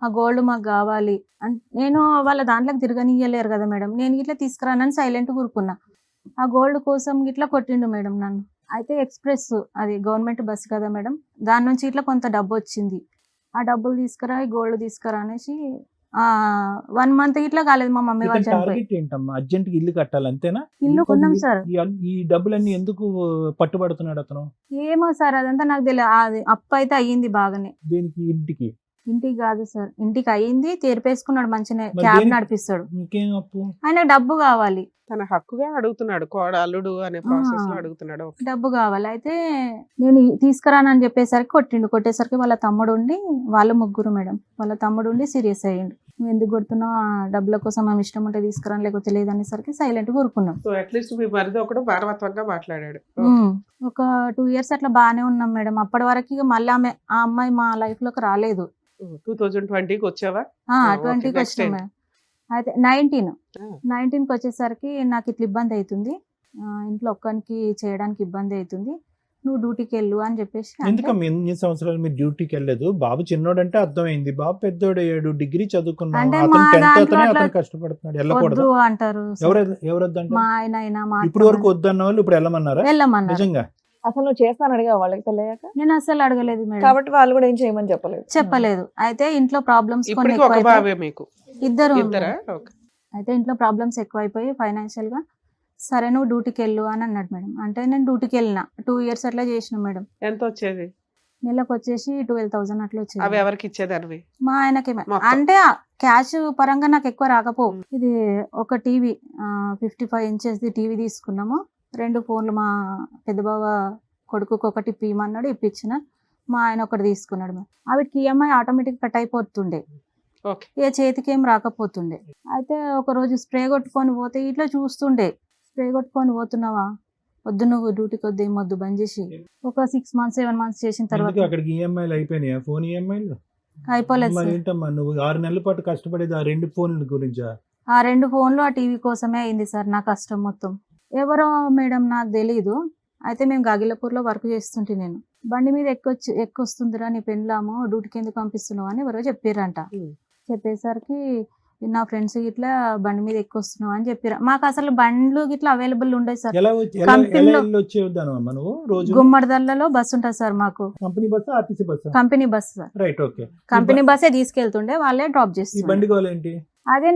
ఆ గోల్డ్ మాకు కావాలి నేను వాళ్ళ దాంట్లోకి తిరగనియ్యలేరు కదా మేడం, నేను ఇట్లా తీసుకురానని సైలెంట్ కూరుకున్నా. ఆ గోల్డ్ కోసం ఇట్లా కొట్టిండు మేడం నన్ను. అయితే ఎక్స్ప్రెస్ అది గవర్నమెంట్ బస్ కదా మేడం, దాని నుంచి ఇట్లా కొంత డబ్బు వచ్చింది. ఆ డబ్బులు తీసుకురా, ఈ గోల్డ్ తీసుకురా అనేసి 1 month ఇట్లా కాలేదు మా మమ్మీ వాళ్ళు చనిపోయి. టార్గెట్ ఏంటమ్మా? అర్జెంట్ ఇల్లు కట్టాలి అంతేనా? ఇల్లు కొన్నాం సార్. ఈ డబ్బులన్నీ ఎందుకు పట్టుబడుతున్నాడు అతను? ఏమో సార్ అదంతా నాకు తెలియదు. అది అప్పు అయితే అయ్యింది బాగానే. దేనికి? ఇంటికి? ఇంటికి కాదు సార్, ఇంటికి అయ్యింది. తెరిపేసుకున్నాడు మంచిగా, మరి క్యాబ్ దేనికి? నడిపిస్తాడు. ఇంకేం అప్పు? ఆయన డబ్బు కావాలి, తన హక్కుగా అడుగుతున్నాడు. అల్లుడు అనే ప్రాసెస్ లో అడుగుతున్నాడు. ఓకే. డబ్బు కావాలి. అయితే నేను తీసుకురానని చెప్పేసరికి కొట్టేసరికి వాళ్ళ తమ్ముడు ఉండి, వాళ్ళ ముగ్గురు మేడం, వాళ్ళ తమ్ముడు ఉండి సీరియస్ అయ్యిండు. నువ్వు ఎందుకు కొడుతున్నావు, ఆ డబ్బుల కోసం మేము ఇష్టం ఉంటే తీసుకురాని లేకపోతే లేదనేసరికి సైలెంట్ కూరుకున్నాం. సో అట్లీస్ట్ మీ మరిది ఒకడు భారవత్వంగా మాట్లాడాడు. ఒక 2 years అట్లా బాగానే ఉన్నాం మేడం. అప్పటి వరకు ఇక మళ్ళీ ఆ అమ్మాయి మా లైఫ్ లోకి రాలేదు. 2020కి వచ్చావా? 20కి next వచ్చినాం time. మేడం. అయితే 19కి వచ్చేసరికి నాకు ఇట్లా ఇబ్బంది అవుతుంది, ఇంట్లో ఒక్కరికి చేయడానికి ఇబ్బంది అవుతుంది, నువ్వు డ్యూటీకి వెళ్ళు అని చెప్పేసి అంటే, ఎందుకమ్మా ఇన్ని సంవత్సరాలు మీరు డ్యూటీకి వెళ్ళలేదు? బాబు చిన్నోడంటే అర్థమైంది, బాబు పెద్దోడు 7 డిగ్రీ చదువుకున్నాడు, అంటే అతను మా 10th దాంట్లో అతనే, అట్లా అతను కష్టపడుతున్నాడు, వెళ్ళకూడదు. వద్దు అంటారు సార్. ఎవరు వద్దంటే? మా ఆయన అయినా మా ఇప్పుడు అత్తమ్మ వరకు వద్దన్న వాళ్ళు ఇప్పుడు వెళ్ళమన్నారా? వెళ్ళమన్నారు. నిజంగా? అసలు నువ్వు చేస్తాను అడిగా వాళ్ళకి పెళ్ళయ్యాక, నేను అసలు అడగలేదు మేడం, కాబట్టి వాళ్ళు కూడా ఏం చేయమని చెప్పలేదు. చెప్పలేదు. అయితే ఇంట్లో ప్రాబ్లమ్స్ కొన్ని ఇప్పటికి ఒక ఎక్కువైపోయి బాబే మీకు? ఇద్దరు ఇద్దరా? ఉన్నారు. ఓకే. అయితే ఇంట్లో ప్రాబ్లమ్స్ ఎక్కువైపోయి ఫైనాన్షియల్ గా సరే నువ్వు డ్యూటీకి వెళ్ళు అని అన్నాడు మేడం. అంటే నేను డ్యూటీకి వెళ్ళిన 2 years అట్లా చేసిన మేడం. ఎంత వచ్చేది? నెలకు వచ్చేసి 12,000 అట్లా అవి వచ్చేది. ఎవరికి ఇచ్చేదానివి? మా ఆయనకి మొత్తం. అంటే క్యాష్ పరంగా నాకు ఎక్కువ రాకపో. ఇది ఒక టీవీ 55 inches టీవీ తీసుకున్నాము. 2 phones మా పెద్ద బావ కొడుకుకి ఒకటి ఇప్పిమన్నాడు, ఇప్పించిన. మా ఆయన ఒకటి తీసుకున్నాడు మేడం. వాటికి ఈఎంఐ ఆటోమేటిక్ కట్ అయిపోతుండే, ఓకే. ఏ చేతికి ఏం రాకపోతుండే. అయితే ఒక రోజు స్ప్రే కొట్టుకొని పోతే ఇట్లా చూస్తుండే, స్ప్రే కొట్టుకొని పోతున్నావా, వద్దు నువ్వు డ్యూటీకి వద్దు, ఏం వద్దు బంద్ చేసి. ఒక 6 months 7 months చేసిన ఎందుకు తర్వాత అక్కడికి ఈఎంఐలు అయిపోయినాయా? ఫోన్ ఈఎంఐలు అయిపోలేదు మరి సార్. ఏంటమ్మా నువ్వు 6 నెలల పాటు కష్టపడేది ఆ 2 ఫోన్ల గురించా? ఆ 2 phones ఆ టీవీ కోసమే అయింది సార్ నా కష్టం మొత్తం. ఎవరో మేడం నాకు తెలీదు. అయితే మేము గాగిలపూర్లో వర్క్ చేస్తుంటే నేను బండి మీద ఎక్కొస్తుందిరా నీ పెళ్ళాము, డ్యూటీకి ఎందుకు పంపిస్తున్నావు అని ఎవరో చెప్పారంట. చెప్పేసరికి నా ఫ్రెండ్స్ ఇట్లా బండి మీద ఎక్కొస్తున్నావు అని చెప్పారు. మాకు అసలు బండ్లు ఇట్లా అవైలబుల్ ఉండేది సార్. ఎలా కంపెనీలో- వచ్చేదాను అమ్మ నువ్వు రోజు? గుమ్మడిదల్లలో బస్సు ఉంటుంది సార్ మాకు, company bus, RTC bus? Company bus sir. Right, okay. Company బస్సే తీసుకెళ్తుండే, వాళ్ళే డ్రాప్ ఈ చేస్తుండే. బండి గోలేంటి? అదే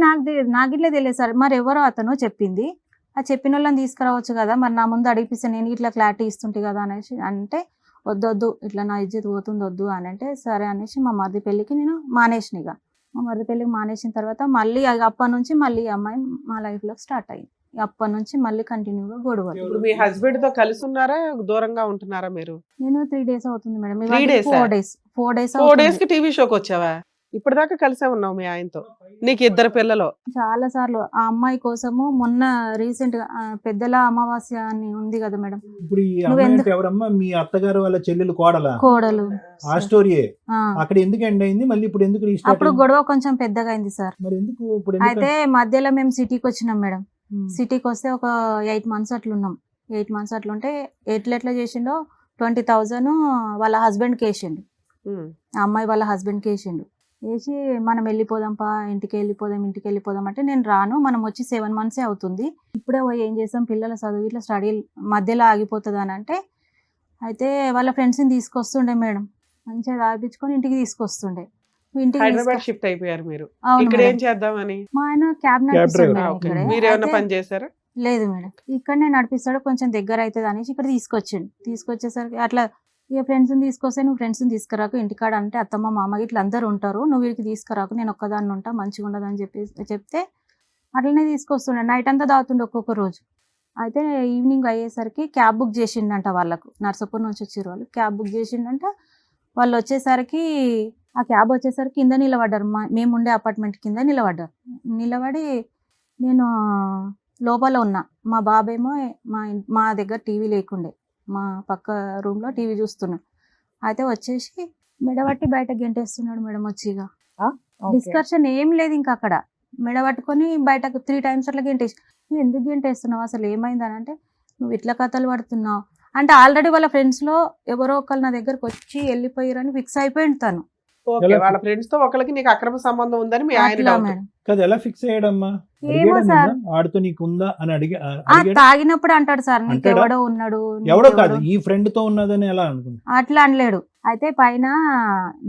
నాకు ఇట్లా తెలియదు సార్. మరి ఎవరో అతను చెప్పింది, ఆ చెప్పిన వాళ్ళని తీసుకురావచ్చు కదా, మరి నా ముందు అడిగిపిస్తే నేను ఇట్లా క్లారిటీ ఇస్తుంటే కదా అనేసి అంటే, వద్దొద్దు ఇట్లా నా ఇజ్జత్ పోతుంది వద్దు అని అంటే, సరే అనేసి మా మరిది పెళ్ళికి నేను మానేసిన. ఇక మా మరిది పెళ్ళికి మానేసిన తర్వాత మళ్ళీ అప్పటి నుంచి మళ్ళీ ఈ అమ్మాయి మా లైఫ్ లో స్టార్ట్ అయ్యింది. అప్పటి నుంచి మళ్ళీ కంటిన్యూగా గొడవలు. ఇప్పుడు మీ హస్బెండ్ తో కలిసి ఉన్నారా, దూరంగా ఉంటున్నారా మీరు? నేను 3 days అవుతుంది మేడం. 3 days ఆ? 4 days 4 days కి టీవీ షోకి వచ్చావా? ఇప్పటిదాకా కలిసే ఉన్నావు మీ ఆయనతో. నీకు 2 పిల్లలు. చాలా సార్లు ఆ అమ్మాయి కోసము మొన్న రీసెంట్ గా పెద్దల అమావాస్య అని ఉంది కదా మేడం, ఇప్పుడు ఈ అమ్మాయి అంటే ఎవరమ్మా? మీ అత్తగారు వాళ్ళ చెల్లెలు కోడలా? కోడలు. ఆ స్టోరీయే ఆ. అక్కడ ఎందుకు ఎండ్ అయింది, మళ్ళీ ఇప్పుడు ఎందుకు రీస్టార్ట్ అప్పుడు గొడవ కొంచెం పెద్దగా అయింది సార్. మరి ఎందుకు ఇప్పుడు ఎందుకు? అయితే మధ్యలో మేము సిటీకి వచ్చినాం మేడం. సిటీకి వస్తే ఒక 8 months అట్లా ఉన్నాం. 8 months అట్లా ఉంటే ఎట్లా చేసిండో 20,000 వాళ్ళ హస్బెండ్కి వేసిండు. ఉమ్. ఆ అమ్మాయి వాళ్ళ హస్బెండ్కి వేసిండు. వేసి మనం వెళ్ళిపోదాంపా, ఇంటికి వెళ్ళిపోదాం అంటే, నేను రాను, మనం వచ్చి 7 months అవుతుంది, ఇప్పుడే పోయి ఏం చేస్తాం, పిల్లల చదువు ఇట్లా స్టడీ మధ్యలో ఆగిపోతుంది అని అంటే, అయితే వాళ్ళ ఫ్రెండ్స్ని తీసుకొస్తుండే మేడం, మంచిగా తాగిపించుకొని ఇంటికి తీసుకొస్తుండే. ఇంటికి హైదరాబాద్ షిఫ్ట్ అయిపోయారు మీరు. అవును ఇక్కడ ఏం మేడం. చేద్దామని? మా ఆయన క్యాబ్ నడిపిస్తాడు driver. Madam okay. ఇక్కడే. మీరు ఏమైనా అయితే- పని చేశారా? లేదు మేడం, ఇక్కడనే నడిపిస్తాడు, కొంచెం దగ్గర అవుతుంది అనేసి ఇక్కడ తీసుకొచ్చేసరికి అట్లా ఇక ఫ్రెండ్స్ని తీసుకొస్తే, నువ్వు ఫ్రెండ్స్ని తీసుకురాకు ఇంటికాడ అంటే, అత్తమ్మ మామ ఇట్లా అందరు ఉంటారు, నువ్వు వీరికి తీసుకురాకు, నేను ఒక్కదాన్ని ఉంటా, మంచిగా ఉండదు అని చెప్తే అట్లనే తీసుకొస్తుండే. నైట్ అంతా తాగుతుండే ఒక్కొక్క రోజు. అయితే ఈవినింగ్ అయ్యేసరికి క్యాబ్ బుక్ చేసిండంట వాళ్ళకు, నర్సాపూర్ నుంచి వచ్చారు వాళ్ళు, క్యాబ్ బుక్ చేసిండంట. వాళ్ళు వచ్చేసరికి ఆ క్యాబ్ వచ్చేసరికి కింద నిలబడ్డారు, మేము ఉండే అపార్ట్మెంట్ కింద నిలబడి నేను లోపల ఉన్నా, మా బాబేమో మా దగ్గర టీవీ లేకుండే, మా పక్క రూమ్లో టీవీ చూస్తున్నాం. అయితే వచ్చేసి మెడబట్టి బయట గెంటేస్తున్నాడు మేడం వచ్చి. ఇక డిస్కషన్ ఏం లేదు ఇంకా అక్కడ, మెడబట్టుకొని బయటకు 3 times అట్లా గెంటేసి, నువ్వు ఎందుకు గెంటేస్తున్నావు, అసలు ఏమైందని అంటే, నువ్వు ఇట్లా కథలు పడుతున్నావు అంటే, ఆల్రెడీ వాళ్ళ ఫ్రెండ్స్ లో ఎవరో ఒకళ్ళు నా దగ్గరకు వచ్చి వెళ్ళిపోయారని ఫిక్స్ అయిపోయింది తను. ఓకే. ఎలా? వాళ్ళ ఫ్రెండ్స్ తో ఒకరికి నీకు అక్రమ సంబంధం ఉందని మీ ఆయన అట్లా doubt. మేడం. కదా ఎలా ఫిక్స్ అయ్యాడమ్మా? ఏమో అడిగాడా సార్. నిన్ను? ఆడితో నీకు ఉందా అని ఆ తాగినప్పుడు అంటాడు సార్, నీకు అంటాడా? ఎవడో ఉన్నాడు, ఎవడో నీకెవడో- కాదు, ఈ ఫ్రెండ్ తో ఉన్నదని ఎలా అనుకుంటా? అట్లా అనలేడు. అయితే పైన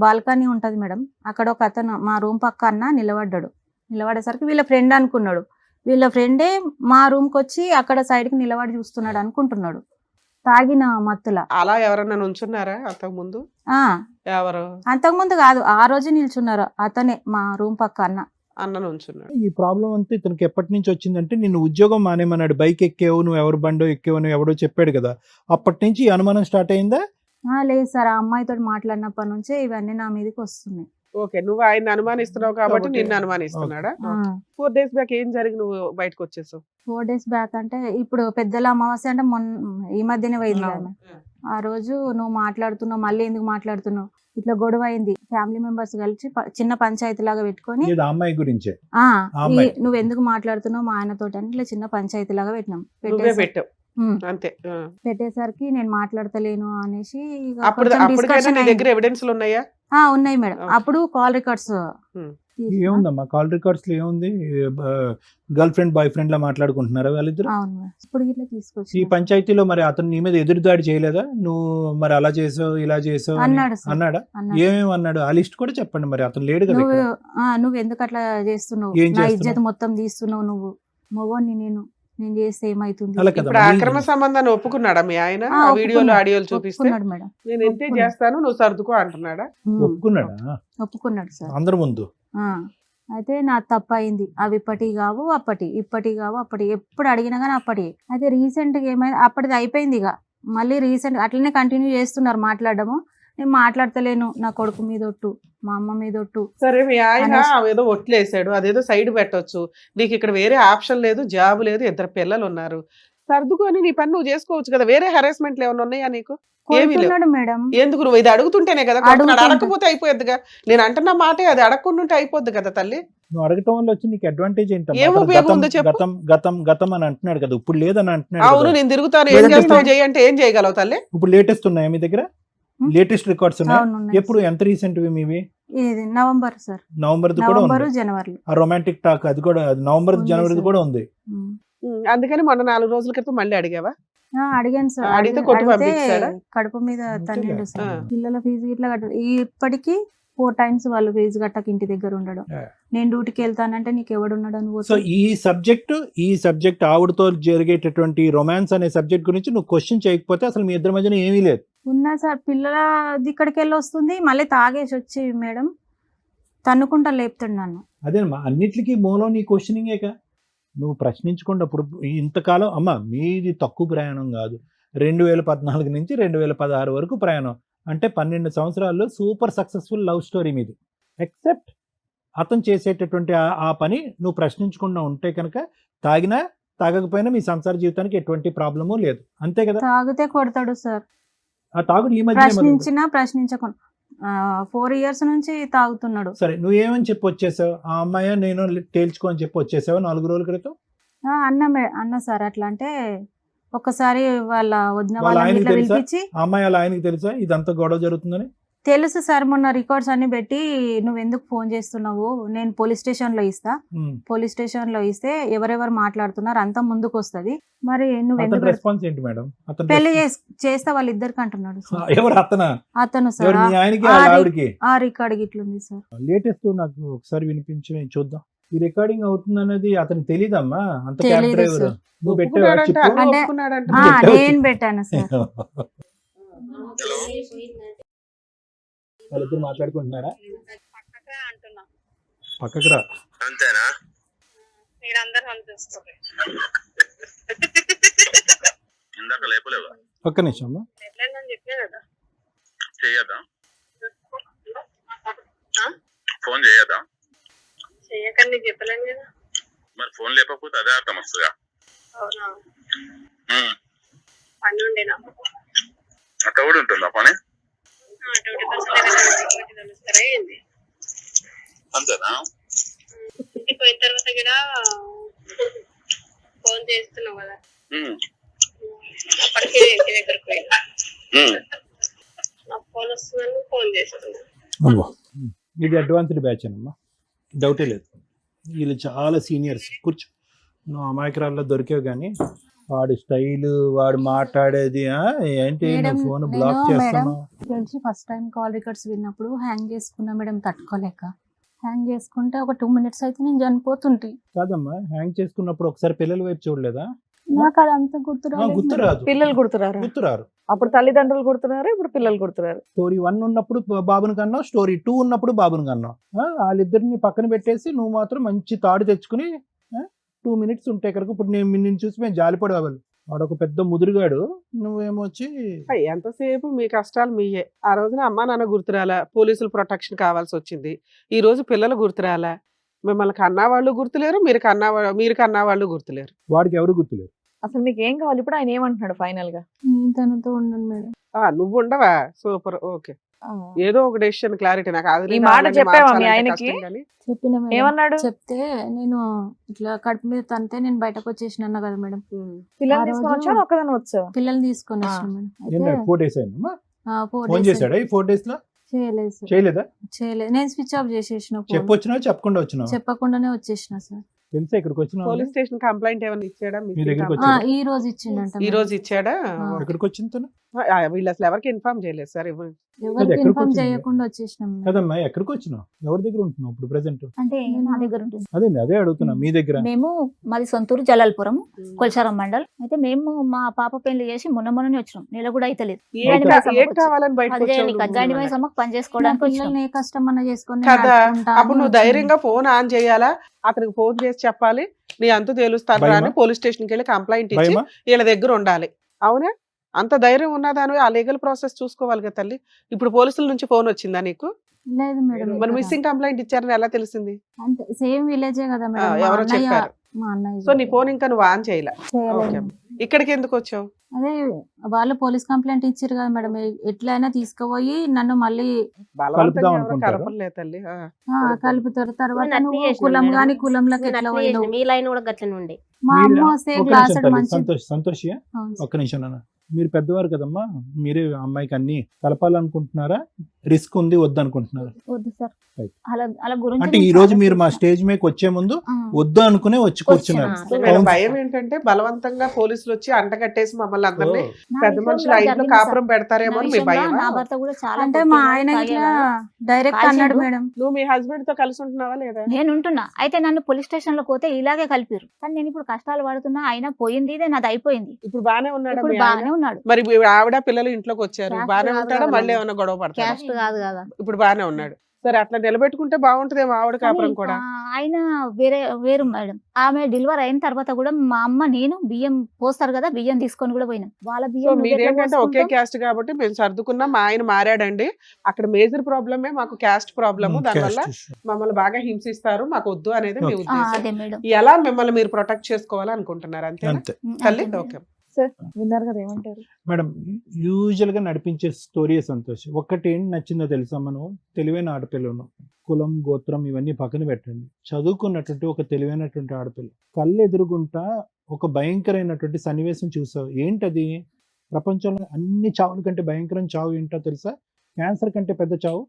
బాల్కనీ ఉంటది మేడం, అక్కడ ఒక అతను మా రూమ్ పక్క అన్న నిలబడేసరికి వీళ్ళ ఫ్రెండ్ అనుకున్నాడు. వీళ్ళ ఫ్రెండే మా రూమ్కి వచ్చి అక్కడ సైడ్కి నిలబడి చూస్తున్నాడు అనుకుంటున్నాడు, తాగిన మత్తుల. అలా ఎవరన్నా నుంచున్నారా అంతకు ముందు? ఆ ఎవరు? అంతకుముందు కాదు, ఆ రోజు నిల్చున్నారు, అతనే మా రూమ్ పక్క అన్న నుంచున్నాడు. ఈ ప్రాబ్లం అంతా ఇతనికి ఎప్పటి నుంచి వచ్చిందంటే, నిన్ను ఉద్యోగం మానేమన్నాడు, బైక్ ఎక్కేవు, నువ్వు ఎవరు బండో ఎక్కేవు అని ఎవడో చెప్పాడు కదా, అప్పటి నుంచి ఈ అనుమానం స్టార్ట్ అయిందా? లేదు సార్, ఆ అమ్మాయితో మాట్లాడినప్పటి నుంచే ఇవన్నీ నా మీదకి వస్తున్నాయి. ఓకే. నువ్వు ఆయన అనుమానిస్తున్నావు కాబట్టి కాబట్టి- నిన్ను అనుమానిస్తున్నాడా? ఆ, 4 days బ్యాక్ ఏం జరిగి నువ్వు బయటకు వచ్చేసావు? 4 days బ్యాక్ అంటే, ఇప్పుడు పెద్దల అమావాస్య అంటే ఈ మధ్యనే పోయింది కదా అవును. మేడం. ఆ రోజు నువ్వు మాట్లాడుతున్నావు, మళ్ళీ ఎందుకు మాట్లాడుతున్నావు, ఇట్లా గొడవ అయింది, ఫ్యామిలీ మెంబర్స్ కలిసి చిన్న పంచాయతీ లాగా పెట్టుకొని, ఇది ఆ అమ్మాయి గురించే. ఆ అమ్మాయి. నువ్వు ఎందుకు మాట్లాడుతున్నావు మా ఆయనతోటి అని ఇట్లా చిన్న పంచాయతీ లాగా పెట్టినాం. నువ్వే పెట్టావు ఉమ్. అంతే. ఆ. పెట్టేసరికి నేను మాట్లాడతలేను అనేసి ఇక అప్పుడు కొంచెం అప్పటికైనా discussion నీ అయింది. దగ్గర ఎవిడెన్స్లు ఉన్నాయా? ఉన్నాయి మేడం. Okay. అప్పుడు కాల్ రికార్డ్స్ ఏముందమ్మా కాల్ రికార్డ్స్ లో ఏముంది? గర్ల్ ఫ్రెండ్ బాయ్ ఫ్రెండ్ లా మాట్లాడుకుంటున్నారా వాళ్ళిద్దరు? అవును మేడం. ఇప్పుడు ఇట్లా ఈ తీసుకొచ్చి పంచాయతీలో మరి అతను నీ మీద ఎదురుదాడి చేయలేదా? నువ్వు మరి అలా చేసావు ఇలా చేసావు అని? అన్నాడు సార్. అన్నాడా? అన్నాడు. ఏమేమి అన్నాడు? ఆ లిస్ట్ కూడా చెప్పండి, మరి అతను లేడు కదా నువ్వు ఇక్కడ. నువ్వు ఎందుకు అట్లా చేస్తున్నావు, ఏం నా చేస్తున్నావు? ఇజ్జత్ మొత్తం తీస్తున్నావు, నువ్వు మొగోని నేను చేస్తే ఏమైతుంది, అలా కదా ఇప్పుడు మరి. అక్రమ సంబంధాన్ని ఒప్పుకున్నాడా మీ ఆయన? ఆ, ఆ వీడియోలు ఒప్పుకున్నాడు. ఆడియోలు చూపిస్తే ఒప్పుకున్నాడు మేడం. నేను ఎంతే ఒప్పుకున్నాడు. చేస్తాను నువ్వు సర్దుకో అంటున్నాడా? ఒప్పుకున్నాడా? ఒప్పుకున్నాడు సార్. అందరి ముందు? ఆ, అయితే నా తప్పు అయింది, అవి ఇప్పటి కావు అప్పటి ఎప్పుడు అడిగినా కానీ అప్పటి. అయితే రీసెంట్గా ఏమైంది, అప్పటిది అయిపోయింది. ఇక మళ్ళీ రీసెంట్ అట్లనే కంటిన్యూ చేస్తున్నారు మాట్లాడము. నేను మాట్లాడతలేను, నా కొడుకు మీద ఒట్టు, మా అమ్మ మీద ఒట్టు. సరే మీ ఆయన అనేసి- ఏదో ఒట్లేసాడు, అదేదో సైడ్ పెట్టొచ్చు, నీకు ఇక్కడ వేరే ఆప్షన్ లేదు, జాబ్ లేదు, 2 పిల్లలు ఉన్నారు, సర్దుకొని నీ పని నువ్వు చేసుకోవచ్చు కదా. వేరే హెరాస్మెంట్లు ఏమైనా ఉన్నాయా నీకు? ఏమీ లేవు. కొడుతున్నాడు మేడం. ఎందుకు నువ్వు ఇది అడుగుతుంటేనే కదా కొడుతున్నాడు. అడుగుతుంటే. అడగకపోతే అయిపోద్దిగా. నేను అంటున్న మాటే అది, అడగకుండా అయిపోద్ది కదా తల్లి. నువ్వు అడగటం వల్ల వచ్చి నీకు అడ్వాంటేజ్ ఏంటమ్మా? ఏం అతను ఉపయోగం గతం ఉందో చెప్పు. గతం గతం గతం అని అంటున్నాడు కదా, ఇప్పుడు లేదని అంటున్నాడు అవును కదా. నేను తిరుగుతాను, ఏం లేదంటే చేస్తావు ఇప్పుడు- చేయి అంటే ఏం చేయగలవు తల్లి? ఇప్పుడు లేటెస్ట్ ఉన్నాయా మీ దగ్గర? లేటెస్ట్ రికార్డ్స్ ఉన్నాయి? అవును, ఉన్నాయి. ఎప్పుడు ఎంత రీసెంట్ మీవి? ఇది నవంబర్ సార్, నవంబర్ కూడా నవంబర్ ఉంది జనవరి. ఆ రొమాంటిక్ టాక్, అది కూడా నవంబర్ ఉంది జనవరి సార్. కూడా ఉంది. అందుకని మొన్న 4 రోజుల క్రితం మళ్ళీ అడిగావా? అడిగాను సార్. అడిగితే కొట్టి అడిగితే పంపించాడా? కడుపు మీద తన్నిండు సార్. ఆ. పిల్లల ఫీజు ఇట్లా కట్టారు. ఇప్పటికీ 4 times వాళ్ళు ఫీజు కట్టక ఇంటి దగ్గర ఉండడం. Yeah. నేను డ్యూటీకి వెళ్తానంటే నీకు ఎవడున్నాడు అని సో పోతే ఈ సబ్జెక్ట్ ఆవిడతో జరిగేటటువంటి రొమాన్స్ అనే సబ్జెక్ట్ గురించి నువ్వు క్వశ్చన్ చేయకపోతే అసలు మీ ఇద్దరి మధ్యన ఏమీ లేదు. ఉన్నా సార్. పిల్లల ఇక్కడికి వెళ్ళి వస్తుంది, మళ్ళీ తాగేసి వచ్చి మేడం తన్నుకుంటా లేపుతాడు నన్ను. అదేనమ్మా, అన్నిటికీ మూలం నీ క్వశ్చనింగేక. నువ్వు ప్రశ్నించుకుంటే అప్పుడు ఇంతకాలం అమ్మ మీది తక్కువ ప్రయాణం కాదు, 2014 నుంచి 2016 వరకు ప్రయాణం అంటే 12 సంవత్సరాల్లో సూపర్ సక్సెస్ఫుల్ లవ్ స్టోరీ మీది. ఎక్సెప్ట్ అతను చేసేటటువంటి ఆ పని నువ్వు ప్రశ్నించకుండా ఉంటే కనుక తాగినా తాగకపోయినా మీ సంసార జీవితానికి ఎటువంటి ప్రాబ్లము లేదు, అంతే కదా. తాగితే కొడతాడు సార్. ఆ తాగుడు ఈ మధ్య ప్రశ్నించినా ప్రశ్నించకుండా 4 years నుంచి తాగుతున్నాడు. సరే, నువ్వేమని చెప్పి వచ్చేసావు? ఆ అమ్మాయి నేను తేల్చుకో అని చెప్పి వచ్చేసావు 4 రోజుల క్రితం. అన్న సార్ అట్లా అంటే ఒక్కసారి వాళ్ళ వదిన వాళ్ళ వాళ్ళని ఆయనకి ఇట్లా తెలుసా? పిలిపించి, ఆ అమ్మాయి అలా ఆయనకి తెలుసా ఇదంతా గొడవ జరుగుతుందని? తెలుసు సార్, మొన్న రికార్డ్స్ అన్ని పెట్టి నువ్వు ఎందుకు ఫోన్ చేస్తున్నావు, నేను పోలీస్ స్టేషన్ లో ఇస్తా, ఉమ్. పోలీస్ స్టేషన్ లో ఇస్తే ఎవరెవరు మాట్లాడుతున్నారు అంతా ముందుకు వస్తుంది, మరి నువ్వు అతని ఎందుకు రెస్పాన్స్ ఏంటి మేడం? అతని పెళ్లి చేస్తా వాళ్ళిద్దరికి అంటున్నాడు సార్. ఎవరు అతనా? అతను ఎవరు, సార్ మీ ఆయనకి ఆ ఆవిడకి? ఆ రికార్డ్ ఇట్లుంది సార్. లేటెస్ట్ నాకు ఒకసారి వినిపించి చూద్దాం. ఈ రికార్డింగ్ అవుతుంది అనేది అతనికి తెలియదమ్మా, అంత తెలీదు క్యాబ్ డ్రైవర్. సార్. నువ్వు పెట్టావా ఒప్పుకున్నాడంట, చెప్పు? అన్ని అంటే- ఒప్పుకున్నాడంట. నేను పెట్టాను సార్. వాళ్ళిద్దరు మాట్లాడుకుంటున్నారా? పక్కకు రా. అంతేనా? ఇందాక లేపలేవా? ఒక్క నిమిషం అమ్మా. చెయ్యదా? ఫోన్ చేయదా? చెయ్యకండి చెప్పలేను కదా. మరి ఫోన్ లేకపోతే అదే అర్థం వస్తుందా? అవునా? ఉమ్. పని ఉండే నాకు. అక్కడ కూడా ఉంటుందా పని? డ్యూటీ కోసం తెలుస్తారా ఏంది? అంతేనా? ఇంటికి పోయిన తర్వాత కూడా ఫోన్ చేస్తున్నావు కదా, ఉమ్. అప్పటికే ఇంటి దగ్గరకు పోయినా ఉమ్. నాకు ఫోన్ వస్తుందని ఫోన్ చేస్తున్నా. ఇది అడ్వాన్స్డ్ బ్యాచ్ అమ్మా, డౌటే లేదు. వీళ్ళు చాలా సీనియర్స్. కూర్చో, నువ్వు అమాయకురాల్లో దొరికావు కానీ వాడి స్టైల్, వాడు మాట్లాడేది ఏంటి? మేడం, ఫోన్ బ్లాక్ నేను చేస్తున్నావు. తెలిసి ఫస్ట్ టైం కాల్ రికార్డ్స్ విన్నప్పుడు హ్యాంగ్ చేసుకున్నా మేడం, తట్టుకోలేక హ్యాంగ్ చేసుకుంటే ఒక 2 minutes అయితే నేను చనిపోతుంటే. కాదమ్మా, హ్యాంగ్ చేసుకున్నప్పుడు ఒకసారి పిల్లల వైపు చూడలేదా? నాకు అదంతా గుర్తురాదు. పిల్లలు గుర్తురారా? గుర్తురారు. అప్పుడు తల్లిదండ్రులు గుర్తున్నారు, ఇప్పుడు పిల్లలు గుర్తురారు. స్టోరీ 1 ఉన్నప్పుడు బాబుని కన్నావు, స్టోరీ 2 ఉన్నప్పుడు బాబుని కన్నావు. వాళ్ళిద్దరిని పక్కన పెట్టేసి నువ్వు మాత్రం మంచి తాడు తెచ్చుకుని 2 minutes ఉంటే కనుక ఇప్పుడు నిన్ను చూసి మేము జాలిపడేవాళ్ళు. వాడు ఒక పెద్ద ముదురుగాడు, నువ్వేమో వచ్చి ఎంతసేపు మీ కష్టాలు మీయే. ఆ రోజున అమ్మా నాన్న గుర్తురాలా, పోలీసులు ప్రొటెక్షన్ కావాల్సి వచ్చింది. ఈ రోజు పిల్లలు గుర్తురాలా, మిమ్మల్ని కన్నా వాళ్ళు గుర్తులేరు, మీరు కన్నా వాళ్ళు గుర్తులేరు. వాడికి ఎవరు గుర్తులేరు. అసలు మీకు ఏం కావాలి ఇప్పుడు? ఆయన ఏమంటున్నాడు ఫైనల్ గా? తనతో ఉండను మేడం. నువ్వు ఉండవా? Super, okay. ఏదో ఒక డెసిషన్ క్లారిటీ. నాకు అది ఈ మాట చెప్పావా మీ ఆయనకి? చెప్పిన మేడం. ఏమన్నాడు? చెప్తే నేను ఇట్లా కడుపు మీద తంతే నేను బయటకు వచ్చేసిన అన్న కదా మేడం. పిల్లల్ని ఆ తీసుకొని రోజు వచ్చావు, ఒక్కదాన్ని వచ్చావు? పిల్లల్ని తీసుకొని ఆ. వచ్చిన మేడం. నేను అయితే 4 days అయిందమ్మా. 4 ఫోన్ days చేశాడా ఈ 4 days లో? చేయలేదు సార్. చేయలేదా? చేయలేదు. నేను స్విచ్ ఆఫ్ చేసేసిన phone. చెప్పొచ్చినావు చెప్పకుండా వచ్చినావు? చెప్పకుండానే వచ్చేసిన సార్. తెలుసా ఇక్కడికి వచ్చినావు? పోలీస్ స్టేషన్ కంప్లైంట్ ఏమైనా ఇచ్చాడా? మీ దగ్గరికి missing వచ్చాడా? ఈ రోజు ఇచ్చిండంట ఈ మేడం. రోజు ఇచ్చాడా? ఎక్కడికి వచ్చింది తను? వీళ్ళు అసలు ఎవరికి ఇన్ఫార్మ్ చేయలేదు సార్. ఎవరికి ఎక్కడికి ఇన్ఫార్మ్ వచ్చింది? చేయకుండా వచ్చేసినాం మేడం. కదమ్మా, ఎక్కడికి వచ్చినావు? ఎవరి దగ్గర ఉంటున్నావు ఇప్పుడు ప్రెసెంట్? అంటే నా దగ్గర ఉంటుంది. అదే అడుగుతున్నా, మీ దగ్గర. మేము మాది సొంతూరు జలాల్పురం, కొల్చారం మండల్. అయితే మేము మా పాప పెళ్లి చేసి మొన్ననే వచ్చినాం, నెల కూడా అయితే లేదు. ఏం కావాలని బయటకు గండి మైసమ్మకు పని చేసుకోవడానికి వచ్చినాం. పిల్లల్ని ఏ కష్టం అన్నా చేసుకొని కదా. ఆడుకుంటా అప్పుడు అని నువ్వు ధైర్యంగా ఫోన్ ఆన్ చేయాలా, అతనికి ఫోన్ చేసి చెప్పాలి, నీ అంతు తేలుస్తాను భయమా? అని పోలీస్ స్టేషన్ కి వెళ్ళి కంప్లైంట్ ఇచ్చి భయమా? వీళ్ళ దగ్గర ఉండాలి. అవునా? అంత ధైర్యం ఉన్నదాని ఆ లీగల్ ప్రాసెస్ చూసుకోవాలి కదా తల్లి. ఇప్పుడు పోలీసుల నుంచి ఫోన్ వచ్చిందా నీకు? లేదు మేడం. మరి ఇక్కడ. మిస్సింగ్ కంప్లైంట్ ఇచ్చారని ఎలా తెలిసింది? అంతే సేమ్ విలేజే కదా మేడం. మా ఎవరో అన్నయ్య- చెప్పారు. మా అన్నయ్య సో నీ ఫోన్ ఇంకా నువ్వు ఆన్ చేయలే. చేయలేదు. ఓకే. ఇక్కడికి ఎందుకు వచ్చావు? అదే వాళ్ళు పోలీస్ కంప్లైంట్ ఇచ్చారు కదా మేడం, ఎట్లయినా తీసుకుపోయి నన్ను మళ్ళీ బలవంతంగా ఎవరు అనుకుంటారా? కలపలే తల్లి. కలుపుతారు. తర్వాత నేను నువ్వు అట్నే చేసిన కులం మేడం. గాని కులంలోకి నేను ఎట్లా అట్లే పోయినావు? చేసిన. మీ లైన్ కూడా గట్లనే ఉండే. మా అమ్మ మీరు- వస్తే ఒక క్లాస్ నిమిషం తల్లి, మంచి సంతోషియా అవును. ఒక్క నిమిషం నాన్న. మీరు పెద్దవారు కదమ్మా, మీరే అమ్మాయికి అన్ని కలపాలనుకుంటున్నారా, రిస్క్ ఉంది వద్దనుకుంటున్నారా? వద్దు సార్ Right. అలా గురించి అంటే నేను ఈ రోజు చాలా మీరు మా చూసిన. స్టేజ్ మీదకి వచ్చే ముందు ఆ, వద్దు అనుకునే వచ్చి కూర్చున్నారు. వచ్చాను. సో వీళ్ళ భయం ఏంటంటే బలవంతంగా పోలీసులు వచ్చి అంటగట్టేసి మమ్మల్ని అందరినీ నా పెద్ద విషయంలో మనుషులు ఆ ఇంట్లో జరిగింది కాపురం సార్. పెడతారేమో నా అని మీ విషయంలో భయం. నా భర్త కూడా చాలా అంటే మా కొట్టిండు, ఆయన ఇట్లా తాగేవాడు. డైరెక్ట్ కాల్చిండు. అన్నాడు మేడం. నువ్వు మీ హస్బెండ్ తో కలిసి ఉంటున్నావా లేదా? నేను ఉంటున్నా, అయితే నన్ను పోలీస్ స్టేషన్ లో పోతే ఇలాగే కలిపారు. కానీ నేను ఇప్పుడు కష్టాలు పడుతున్నా, అయినా పోయింది ఇదే నాది అయిపోయింది. ఇప్పుడు బానే ఉన్నాడా ఇప్పుడు మీ ఆయన? బాగానే ఉన్నాడు. మరి మీ ఆవిడ పిల్లలు ఇంట్లోకి వచ్చారు, క్యాస్ట్ బానే కాదు ఉంటాడా? కదా మళ్ళీ మరి. ఏమైనా గొడవ పడతాడా? క్యాస్ట్ కాదు కదా. ఇప్పుడు బానే ఉన్నాడు. సరే అట్లా నిలబెట్టుకుంటే బాగుంటదేమో ఆవిడ కాపురం కానీ, కూడా. ఆయన వేరు మేడం. ఆమె డెలివరీ అయిన తర్వాత కూడా మా అమ్మ నేను బియ్యం పోస్తారు కదా, బియ్యం తీసుకొని కూడా పోయినాం. వాళ్ళ సో బియ్యం నువ్వు ఎట్లా మీరేంటంటే ఒకే పోసుకుంటావు? క్యాస్ట్ కాబట్టి మేము సర్దుకున్నాం. మా ఆయన మారాడండి, అక్కడ మేజర్ ప్రాబ్లమే మాకు క్యాస్ట్ ప్రాబ్లము. దానివల్ల మమ్మల్ని బాగా హింసిస్తారు, మాకు వద్దు అనేది మీ Okay. ఉద్దేశం. అదే మేడం. ఎలా మిమ్మల్ని మీరు ప్రొటెక్ట్ చేసుకోవాలి అనుకుంటున్నారు అంతే అంతే తల్లి? అదే ఓకే. సార్ విన్నారు కదా, ఏమంటారు? మేడం. యూజువల్ గా నడిపించే స్టోరీ సంతోష్. ఒక్కటి ఏం నచ్చిందో తెలుసా, మనం తెలివైన ఆడపిల్లను, కులం గోత్రం ఇవన్నీ పక్కన పెట్టండి, చదువుకున్నటువంటి ఒక తెలివైనటువంటి ఆడపిల్ల కళ్ళు ఎదురుగుంటా ఒక భయంకరమైనటువంటి సన్నివేశం చూసావు. ఏంటది? ప్రపంచంలో అన్ని చావుల కంటే భయంకరం చావు ఏంటో తెలుసా? క్యాన్సర్ కంటే పెద్ద చావు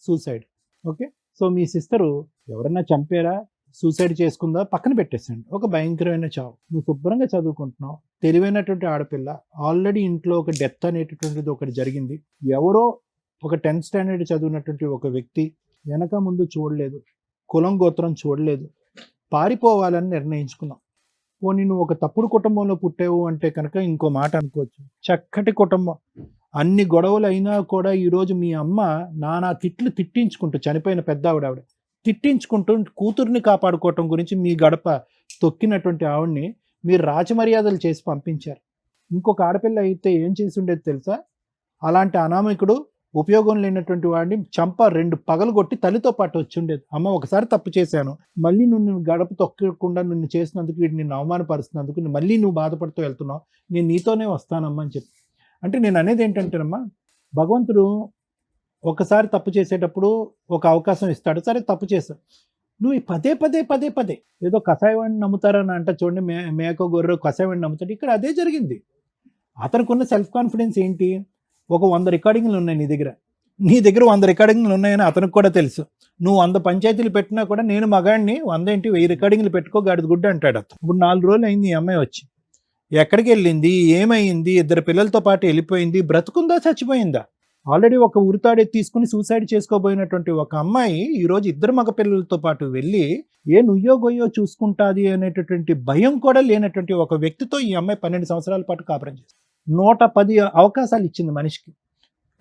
సూసైడ్. ఓకే, సో మీ సిస్టరు ఎవరన్నా చంపారా, సూసైడ్ చేసుకుందా, పక్కన పెట్టేసండి. ఒక భయంకరమైన చావు. నువ్వు శుభ్రంగా చదువుకుంటున్నావు, తెలివైనటువంటి ఆడపిల్ల, ఆల్రెడీ ఇంట్లో ఒక డెత్ అనేటటువంటిది ఒకటి జరిగింది. ఎవరో ఒక 10th స్టాండర్డ్ చదివినటువంటి ఒక వ్యక్తి వెనక ముందు చూడలేదు, కులం గోత్రం చూడలేదు, పారిపోవాలని నిర్ణయించుకున్నావు. పోనీ నువ్వు ఒక తప్పుడు కుటుంబంలో పుట్టావు అంటే కనుక ఇంకో మాట అనుకోవచ్చు. చక్కటి కుటుంబం, అన్ని గొడవలు అయినా కూడా ఈరోజు మీ అమ్మ నానా తిట్లు తిట్టించుకుంటూ, చనిపోయిన పెద్ద ఆవిడ తిట్టించుకుంటూ కూతుర్ని కాపాడుకోవటం గురించి మీ గడప తొక్కినటువంటి ఆవిడ్ని మీరు రాజమర్యాదలు చేసి పంపించారు. ఇంకొక ఆడపిల్ల అయితే ఏం చేసి ఉండేది తెలుసా? అలాంటి అనామకుడు, ఉపయోగం లేనటువంటి వాడిని చంప 2 పగలు కొట్టి తల్లితో పాటు వచ్చి ఉండేది. అమ్మ ఒకసారి తప్పు చేశాను, మళ్ళీ నిన్ను గడప తొక్కకుండా నిన్ను చేసినందుకు, వీడు నిన్ను అవమానపరుస్తున్నందుకు మళ్ళీ నువ్వు బాధపడుతూ వెళ్తున్నావు, నేను నీతోనే వస్తానమ్మా అని చెప్పి. అంటే నేను అనేది ఏంటంటేనమ్మా, భగవంతుడు ఒకసారి తప్పు చేసేటప్పుడు ఒక అవకాశం ఇస్తాడు. సరే తప్పు చేశావు, నువ్వు ఈ పదే పదే పదే పదే ఏదో కషాయవాడిని నమ్ముతారని అంట చూడండి, మేక గొర్రె కషాయవాడిని నమ్ముతాడు. ఇక్కడ అదే జరిగింది. అతనికి ఉన్న సెల్ఫ్ కాన్ఫిడెన్స్ ఏంటి? ఒక 100 రికార్డింగ్లు ఉన్నాయి నీ దగ్గర 100 రికార్డింగ్లు ఉన్నాయని అతనికి కూడా తెలుసు. నువ్వు 100 పంచాయతీలు పెట్టినా కూడా నేను మగాడిని 100 ఏంటి 1000 రికార్డింగ్లు పెట్టుకో గాడిద గుడ్డ అంటాడు అతను. ఇప్పుడు 4 రోజులు అయింది ఈ అమ్మాయి వచ్చి, ఎక్కడికి వెళ్ళింది, ఏమైంది, 2 పిల్లలతో పాటు వెళ్ళిపోయింది, బ్రతుకుందా చచ్చిపోయిందా? ఆల్రెడీ ఒక ఉరితాడే తీసుకుని సూసైడ్ చేసుకోబోయినటువంటి ఒక అమ్మాయి ఈరోజు 2 మగ పిల్లలతో పాటు వెళ్ళి ఏ నుయ్యో గొయ్యో చూసుకుంటాది అనేటటువంటి భయం కూడా లేనటువంటి ఒక వ్యక్తితో ఈ అమ్మాయి 12 సంవత్సరాల పాటు కాపురం చేస్తుంది. 110 అవకాశాలు ఇచ్చింది మనిషికి.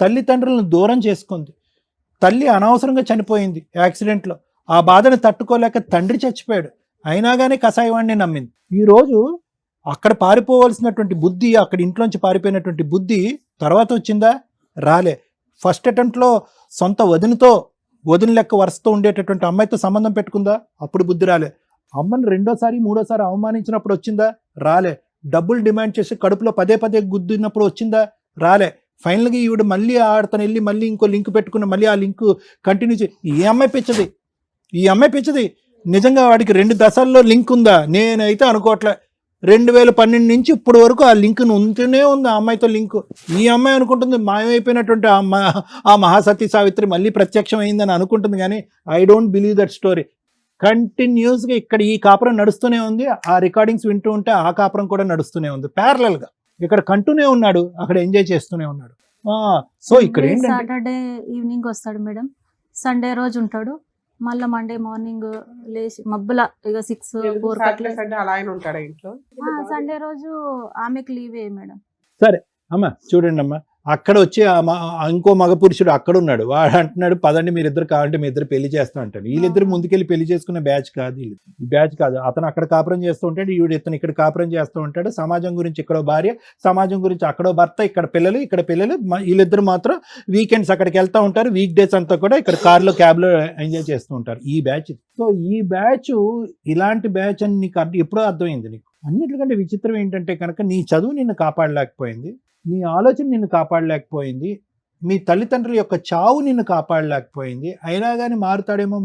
తల్లిదండ్రులను దూరం చేసుకుంది. తల్లి అనవసరంగా చనిపోయింది యాక్సిడెంట్లో. ఆ బాధను తట్టుకోలేక తండ్రి చచ్చిపోయాడు, అయినా కానీ కషాయవాడిని నమ్మింది. ఈరోజు అక్కడ పారిపోవలసినటువంటి బుద్ధి, అక్కడ ఇంట్లోంచి పారిపోయినటువంటి బుద్ధి తర్వాత వచ్చిందా? రాలే. ఫస్ట్ అటెంప్ట్లో సొంత వదిన లెక్క వరుసతో ఉండేటటువంటి అమ్మాయితో సంబంధం పెట్టుకుందా? అప్పుడు బుద్ధి రాలే. అమ్మని 2వ సారి 3వ సారి అవమానించినప్పుడు వచ్చిందా? రాలే. డబ్బులు డిమాండ్ చేసి కడుపులో పదే పదే గుద్దినప్పుడు వచ్చిందా? రాలే. ఫైనల్గా ఈవిడ మళ్ళీ ఆడతను వెళ్ళి మళ్ళీ ఇంకో లింక్ పెట్టుకుని మళ్ళీ ఆ లింక్ కంటిన్యూ చేసి ఈ అమ్మాయి పిచ్చది. నిజంగా వాడికి 2 దశల్లో లింక్ ఉందా? నేనైతే అనుకోవట్లే. 2012 నుంచి ఇప్పటి వరకు ఆ లింక్ ఉంటూనే ఉంది, ఆ అమ్మాయితో లింక్. ఈ అమ్మాయి అనుకుంటుంది మాయమైపోయినటువంటి ఆ మహాసతీ సావిత్రి మళ్ళీ ప్రత్యక్షం అయిందని అనుకుంటుంది, కానీ I don't believe that story. కంటిన్యూస్గా ఇక్కడ ఈ కాపురం నడుస్తూనే ఉంది, ఆ రికార్డింగ్స్ వింటూ ఉంటే ఆ కాపురం కూడా నడుస్తూనే ఉంది ప్యారలల్గా. ఇక్కడ కంటూనే ఉన్నాడు, అక్కడ ఎంజాయ్ చేస్తూనే ఉన్నాడు. సో ఇక్కడ ఏంటంటే సాటర్డే ఈవినింగ్ వస్తాడు మేడం, సండే రోజు ఉంటాడు, మళ్ళీ మండే మార్నింగ్ లేచి మబ్బుల ఇక 6-4 సండే అలా ఆయన ఉంటాడా ఇంట్లో? సండే రోజు ఆమెకి లీవే మేడం. సరే అమ్మ చూడండి అమ్మ, అక్కడ వచ్చి ఇంకో మగ పురుషుడు అక్కడ ఉన్నాడు, వాడు అంటున్నాడు పదండి మీరిద్దరు కావాలంటే మీ ఇద్దరు పెళ్లి చేస్తా అంటాడు. వీళ్ళిద్దరు ముందుకెళ్ళి పెళ్లి చేసుకునే బ్యాచ్ కాదు, ఈ బ్యాచ్ కాదు. అతను అక్కడ కాపురం చేస్తూ ఉంటాడు, ఇతను ఇక్కడ కాపురం చేస్తూ ఉంటాడు. సమాజం గురించి ఇక్కడో భార్య, సమాజం గురించి అక్కడో భర్త, ఇక్కడ పిల్లలు. వీళ్ళిద్దరు మాత్రం వీకెండ్స్ అక్కడికి వెళ్తూ ఉంటారు, వీక్ డేస్ అంతా కూడా ఇక్కడ కార్లో క్యాబ్లో ఎంజాయ్ చేస్తూ ఉంటారు. ఈ బ్యాచ్. సో ఈ బ్యాచ్ ఇలాంటి బ్యాచ్ అని నీకు ఎప్పుడో అర్థమైంది నీకు. అన్నిటికంటే విచిత్రం ఏంటంటే కనుక నీ చదువు నిన్ను కాపాడలేకపోయింది, నీ ఆలోచన నిన్ను కాపాడలేకపోయింది, మీ తల్లిదండ్రుల యొక్క చావు నిన్ను కాపాడలేకపోయింది. అయినా కానీ మారుతాడేమో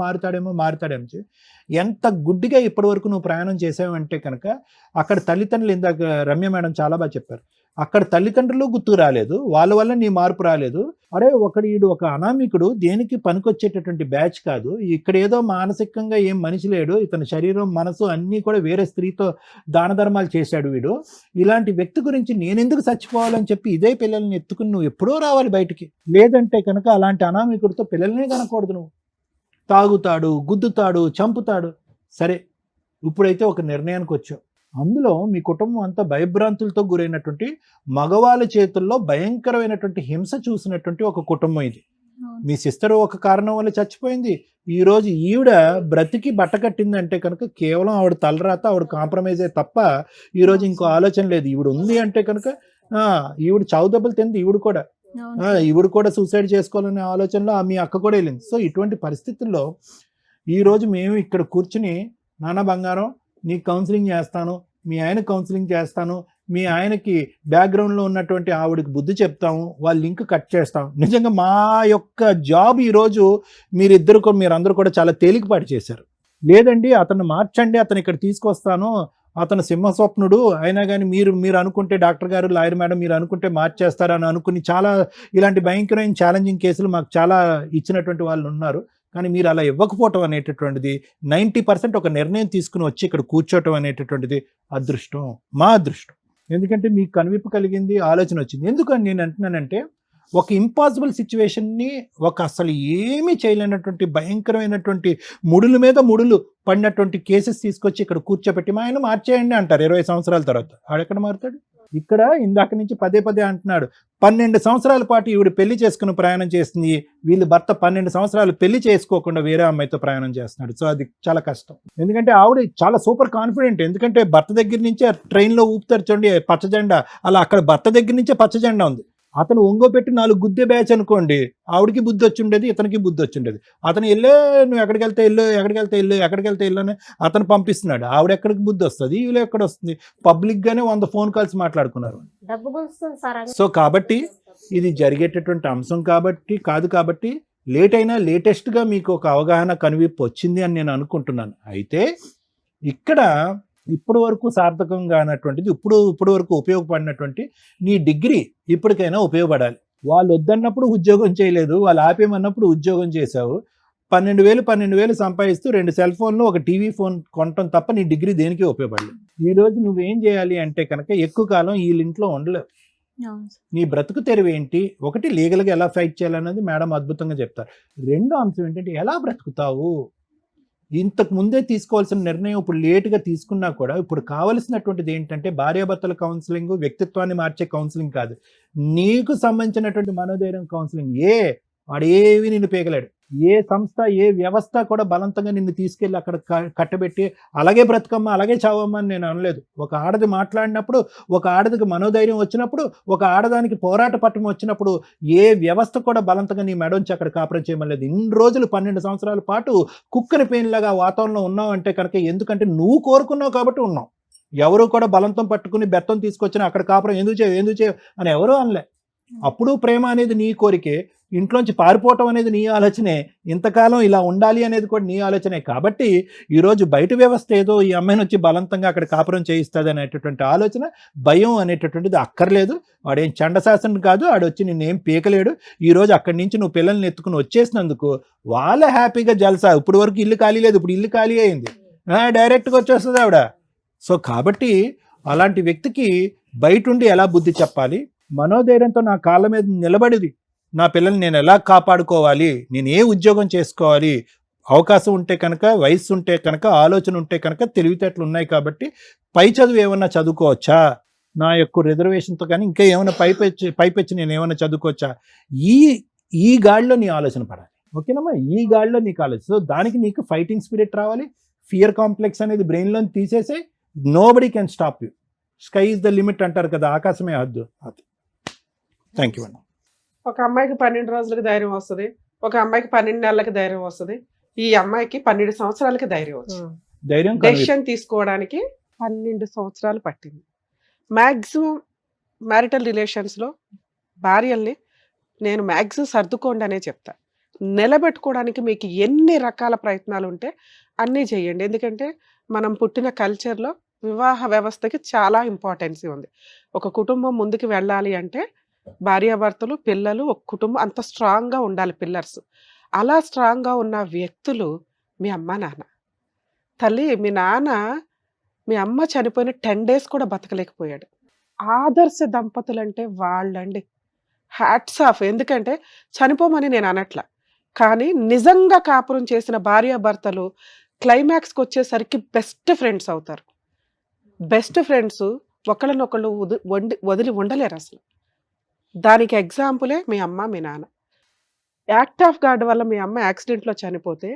ఎంత గుడ్డిగా ఇప్పటి వరకు నువ్వు ప్రయాణం చేసావంటే కనుక అక్కడ తల్లిదండ్రులు, ఇందాక రమ్య మేడం చాలా బాగా చెప్పారు, అక్కడ తల్లిదండ్రులు గుర్తు రాలేదు, వాళ్ళ వల్ల నీ మార్పు రాలేదు. అరే ఈడు ఒక అనామికుడు, దేనికి పనికొచ్చేటటువంటి బ్యాచ్ కాదు, ఇక్కడ ఏదో మానసికంగా ఏం మనిషి లేడు, ఇతని శరీరం మనసు అన్నీ కూడా వేరే స్త్రీతో దాన ధర్మాలు చేశాడు వీడు, ఇలాంటి వ్యక్తి గురించి నేనెందుకు చచ్చిపోవాలని చెప్పి ఇదే పిల్లల్ని ఎత్తుకుని నువ్వు ఎప్పుడో రావాలి బయటికి. లేదంటే కనుక అలాంటి అనామికుడితో పిల్లల్నే కనకూడదు. నువ్వు తాగుతాడు, గుద్దుతాడు, చంపుతాడు. సరే, ఇప్పుడైతే ఒక నిర్ణయానికి వచ్చావు. అందులో మీ కుటుంబం అంతా భయభ్రాంతులతో గురైనటువంటి, మగవాళ్ళ చేతుల్లో భయంకరమైనటువంటి హింస చూసినటువంటి ఒక కుటుంబం ఇది. మీ సిస్టర్ ఒక కారణం వల్ల చచ్చిపోయింది. ఈరోజు ఈవిడ బ్రతికి బట్ట కట్టిందంటే కనుక కేవలం ఆవిడ తలరాత, ఆవిడ కాంప్రమైజే తప్ప ఈరోజు ఇంకో ఆలోచన లేదు. ఈవిడ ఉంది అంటే కనుక ఈవిడ చావు దెబ్బలు తింది, ఈవిడ కూడా సూసైడ్ చేసుకోవాలనే ఆలోచనలో మీ అక్క కూడా వెళ్ళింది. సో ఇటువంటి పరిస్థితుల్లో ఈరోజు మేము ఇక్కడ కూర్చుని, నాన్న బంగారం నీకు కౌన్సిలింగ్ చేస్తాను, మీ ఆయన కౌన్సిలింగ్ చేస్తాను, మీ ఆయనకి బ్యాక్గ్రౌండ్లో ఉన్నటువంటి ఆవిడకి బుద్ధి చెప్తాము, వాళ్ళ లింక్ కట్ చేస్తాం. నిజంగా మా యొక్క జాబ్ ఈరోజు మీరందరూ కూడా చాలా తేలికపాటు చేశారు. లేదండి అతను మార్చండి, అతను ఇక్కడ తీసుకొస్తాను, అతను సింహస్వప్నుడు, అయినా కానీ మీరు అనుకుంటే, డాక్టర్ గారు, లాయర్ మేడం మీరు అనుకుంటే మార్చేస్తారని అనుకుని చాలా ఇలాంటి భయంకరమైన ఛాలెంజింగ్ కేసులు మాకు చాలా ఇచ్చినటువంటి వాళ్ళు ఉన్నారు. కానీ మీరు అలా ఇవ్వకపోవటం అనేటటువంటిది 90% ఒక నిర్ణయం తీసుకుని వచ్చి ఇక్కడ కూర్చోవటం అనేటటువంటిది అదృష్టం, మా అదృష్టం. ఎందుకంటే మీకు కనువిప్పు కలిగింది, ఆలోచన వచ్చింది. ఎందుకని నేను అంటున్నానంటే, ఒక ఇంపాసిబుల్ సిచ్యువేషన్ని, ఒక అసలు ఏమీ చేయలేనటువంటి భయంకరమైనటువంటి ముడుల మీద ముడులు పడినటువంటి కేసెస్ తీసుకొచ్చి ఇక్కడ కూర్చోబెట్టి మా ఆయన మార్చేయండి అంటారు 20 సంవత్సరాల తర్వాత. ఆడెక్కడ మారుతాడు? ఇక్కడ ఇందాక నుంచి పదే అంటున్నాడు, 12 సంవత్సరాల పాటు ఈవిడ పెళ్లి చేసుకుని ప్రయాణం చేస్తుంది, వీళ్ళు భర్త 12 సంవత్సరాలు పెళ్లి చేసుకోకుండా వేరే అమ్మాయితో ప్రయాణం చేస్తున్నాడు. సో అది చాలా కష్టం. ఎందుకంటే ఆవిడ చాలా సూపర్ కాన్ఫిడెంట్. ఎందుకంటే భర్త దగ్గర నుంచే ట్రైన్లో ఊపుతారు చూడండి పచ్చ జెండా, అలా అక్కడ భర్త దగ్గర నుంచే పచ్చ జెండా ఉంది. అతను ఒంగోపెట్టి 4 గుద్దే బ్యాచ్ అనుకోండి, ఆవిడకి బుద్ధి వచ్చి ఉండేది, ఇతనికి బుద్ధి వచ్చి ఉండేది. అతను నువ్వు ఎక్కడికి వెళ్తే ఇల్లు అని అతను పంపిస్తున్నాడు, ఆవిడ ఎక్కడికి బుద్ధి వస్తుంది, వీళ్ళు ఎక్కడ వస్తుంది? పబ్లిక్గానే 100 ఫోన్ కాల్స్ మాట్లాడుకున్నారు. సో కాబట్టి ఇది జరిగేటటువంటి అంశం కాబట్టి లేట్ అయినా లేటెస్ట్గా మీకు ఒక అవగాహన కనువిప్పు వచ్చింది అని నేను అనుకుంటున్నాను. అయితే ఇక్కడ ఇప్పుడు వరకు సార్థకంగా అన్నటువంటిది, ఇప్పుడు వరకు ఉపయోగపడినటువంటి నీ డిగ్రీ ఇప్పటికైనా ఉపయోగపడాలి. వాళ్ళు వద్దన్నప్పుడు ఉద్యోగం చేయలేదు, వాళ్ళు ఆపేమన్నప్పుడు ఉద్యోగం చేశావు. 12,000 సంపాదిస్తూ 2 సెల్ ఫోన్లు, ఒక టీవీ ఫోన్ కొనటం తప్ప నీ డిగ్రీ దేనికి ఉపయోగపడలేదు. ఈరోజు నువ్వేం చేయాలి అంటే కనుక ఎక్కువ కాలం వీళ్ళింట్లో ఉండలేవు. నీ బ్రతుకు తెరువు ఏంటి? ఒకటి, లీగల్గా ఎలా ఫైట్ చేయాలన్నది మేడం అద్భుతంగా చెప్తారు. రెండో అంశం ఏంటంటే ఎలా బ్రతుకుతావు. ఇంతకు ముందే తీసుకోవాల్సిన నిర్ణయం ఇప్పుడు లేటుగా తీసుకున్నా కూడా ఇప్పుడు కావలసినటువంటిది ఏంటంటే భార్యాభర్తల కౌన్సిలింగ్, వ్యక్తిత్వాన్ని మార్చే కౌన్సిలింగ్ కాదు, నీకు సంబంధించినటువంటి మనోధైర్యం కౌన్సిలింగ్. వాడేవి నిన్ను పేగలేడు. ఏ సంస్థ, ఏ వ్యవస్థ కూడా బలవంతంగా నిన్ను తీసుకెళ్ళి అక్కడ కట్టబెట్టి అలాగే బ్రతకమ్మా, అలాగే చావమ్మా అని నేను అనలేదు. ఒక ఆడది మాట్లాడినప్పుడు, ఒక ఆడదికి మనోధైర్యం వచ్చినప్పుడు, ఒక ఆడదానికి పోరాట పట్టం వచ్చినప్పుడు ఏ వ్యవస్థ కూడా బలవంతంగా నీ మెడొంచి అక్కడ కాపురం చేయమలేదు. ఇన్ని రోజులు 12 సంవత్సరాల పాటు కుక్కని పేనులాగా వాతావరణంలో ఉన్నావు అంటే కనుక ఎందుకంటే నువ్వు కోరుకున్నావు కాబట్టి ఉన్నావు. ఎవరు కూడా బలంతం పట్టుకుని బెత్తం తీసుకొచ్చిన అక్కడ కాపురం ఎందుకు చేయవు అని ఎవరూ అనలే. అప్పుడు ప్రేమ అనేది నీ కోరికే, ఇంట్లోంచి పారిపోవటం అనేది నీ ఆలోచనే, ఇంతకాలం ఇలా ఉండాలి అనేది కూడా నీ ఆలోచనే. కాబట్టి ఈరోజు బయట వ్యవస్థ ఏదో ఈ అమ్మాయిని వచ్చి బలవంతంగా అక్కడ కాపురం చేయిస్తుంది అనేటటువంటి ఆలోచన, భయం అనేటటువంటిది అక్కర్లేదు. వాడేం చండశాసనం కాదు, వాడు వచ్చి నిన్నేం పీకలేడు. ఈరోజు అక్కడి నుంచి నువ్వు పిల్లల్ని ఎత్తుకుని వచ్చేసినందుకు వాళ్ళ హ్యాపీగా జలసా. ఇప్పుడు వరకు ఇల్లు ఖాళీ లేదు, ఇప్పుడు ఇల్లు ఖాళీ అయింది, డైరెక్ట్గా వచ్చేస్తుంది ఆవిడ. సో కాబట్టి అలాంటి వ్యక్తికి బయట ఉండి ఎలా బుద్ధి చెప్పాలి, మనోధైర్యంతో నా కాళ్ళ మీద నిలబడిది, నా పిల్లల్ని నేను ఎలా కాపాడుకోవాలి, నేను ఏ ఉద్యోగం చేసుకోవాలి, అవకాశం ఉంటే కనుక, వయసు ఉంటే కనుక, ఆలోచన ఉంటే కనుక, తెలివితేటలు ఉన్నాయి కాబట్టి పై చదువు ఏమన్నా చదువుకోవచ్చా, నా యొక్క రిజర్వేషన్తో కానీ ఇంకా ఏమైనా పైపెచ్చి నేను ఏమైనా చదువుకోవచ్చా, ఈ గాడిలో నీ ఆలోచన పడాలి. ఓకేనమ్మా, ఈ గాడిలో నీకు ఆలోచన. సో దానికి నీకు ఫైటింగ్ స్పిరిట్ రావాలి. ఫియర్ కాంప్లెక్స్ అనేది బ్రెయిన్లో తీసేసి nobody can stop you. Sky is the limit అంటారు కదా, ఆకాశమే హద్దు. థ్యాంక్ యూ అండి. ఒక అమ్మాయికి 12 రోజులకి ధైర్యం వస్తుంది, ఒక అమ్మాయికి 12 నెలలకి ధైర్యం వస్తుంది, ఈ అమ్మాయికి 12 సంవత్సరాలకి ధైర్యం వచ్చింది. డెసిషన్ తీసుకోవడానికి 12 సంవత్సరాలు పట్టింది. మ్యాక్సిమం మ్యారిటల్ రిలేషన్స్‌లో భార్యల్ని నేను మ్యాక్సిమం సర్దుకోండి అనే చెప్తా. నిలబెట్టుకోవడానికి మీకు ఎన్ని రకాల ప్రయత్నాలుంటే అన్నీ చేయండి. ఎందుకంటే మనం పుట్టిన కల్చర్‌లో వివాహ వ్యవస్థకి చాలా ఇంపార్టెన్సీ ఉంది. ఒక కుటుంబం ముందుకు వెళ్ళాలి అంటే భార్యాభర్తలు, పిల్లలు, ఒక కుటుంబం అంత స్ట్రాంగ్‌గా ఉండాలి పిల్లర్స్. అలా స్ట్రాంగ్‌గా ఉన్న వ్యక్తులు మీ అమ్మ, నాన్న. తల్లి మీ నాన్న మీ అమ్మ చనిపోయిన 10 డేస్ కూడా బతకలేకపోయాడు. ఆదర్శ దంపతులంటే వాళ్ళండి. Hats off. ఎందుకంటే చనిపోమని నేను అనట్లా. కానీ నిజంగా కాపురం చేసిన భార్యాభర్తలు క్లైమాక్స్‌కి వచ్చేసరికి బెస్ట్ ఫ్రెండ్స్ అవుతారు. బెస్ట్ ఫ్రెండ్స్ ఒకళ్ళనొకళ్ళు వదిలి ఉండలేరు అసలు. దానికి ఎగ్జాంపులే మీ అమ్మ, మీ నాన్న. యాక్ట్ ఆఫ్ గాడ్ వల్ల మీ అమ్మ యాక్సిడెంట్‌లో చనిపోతే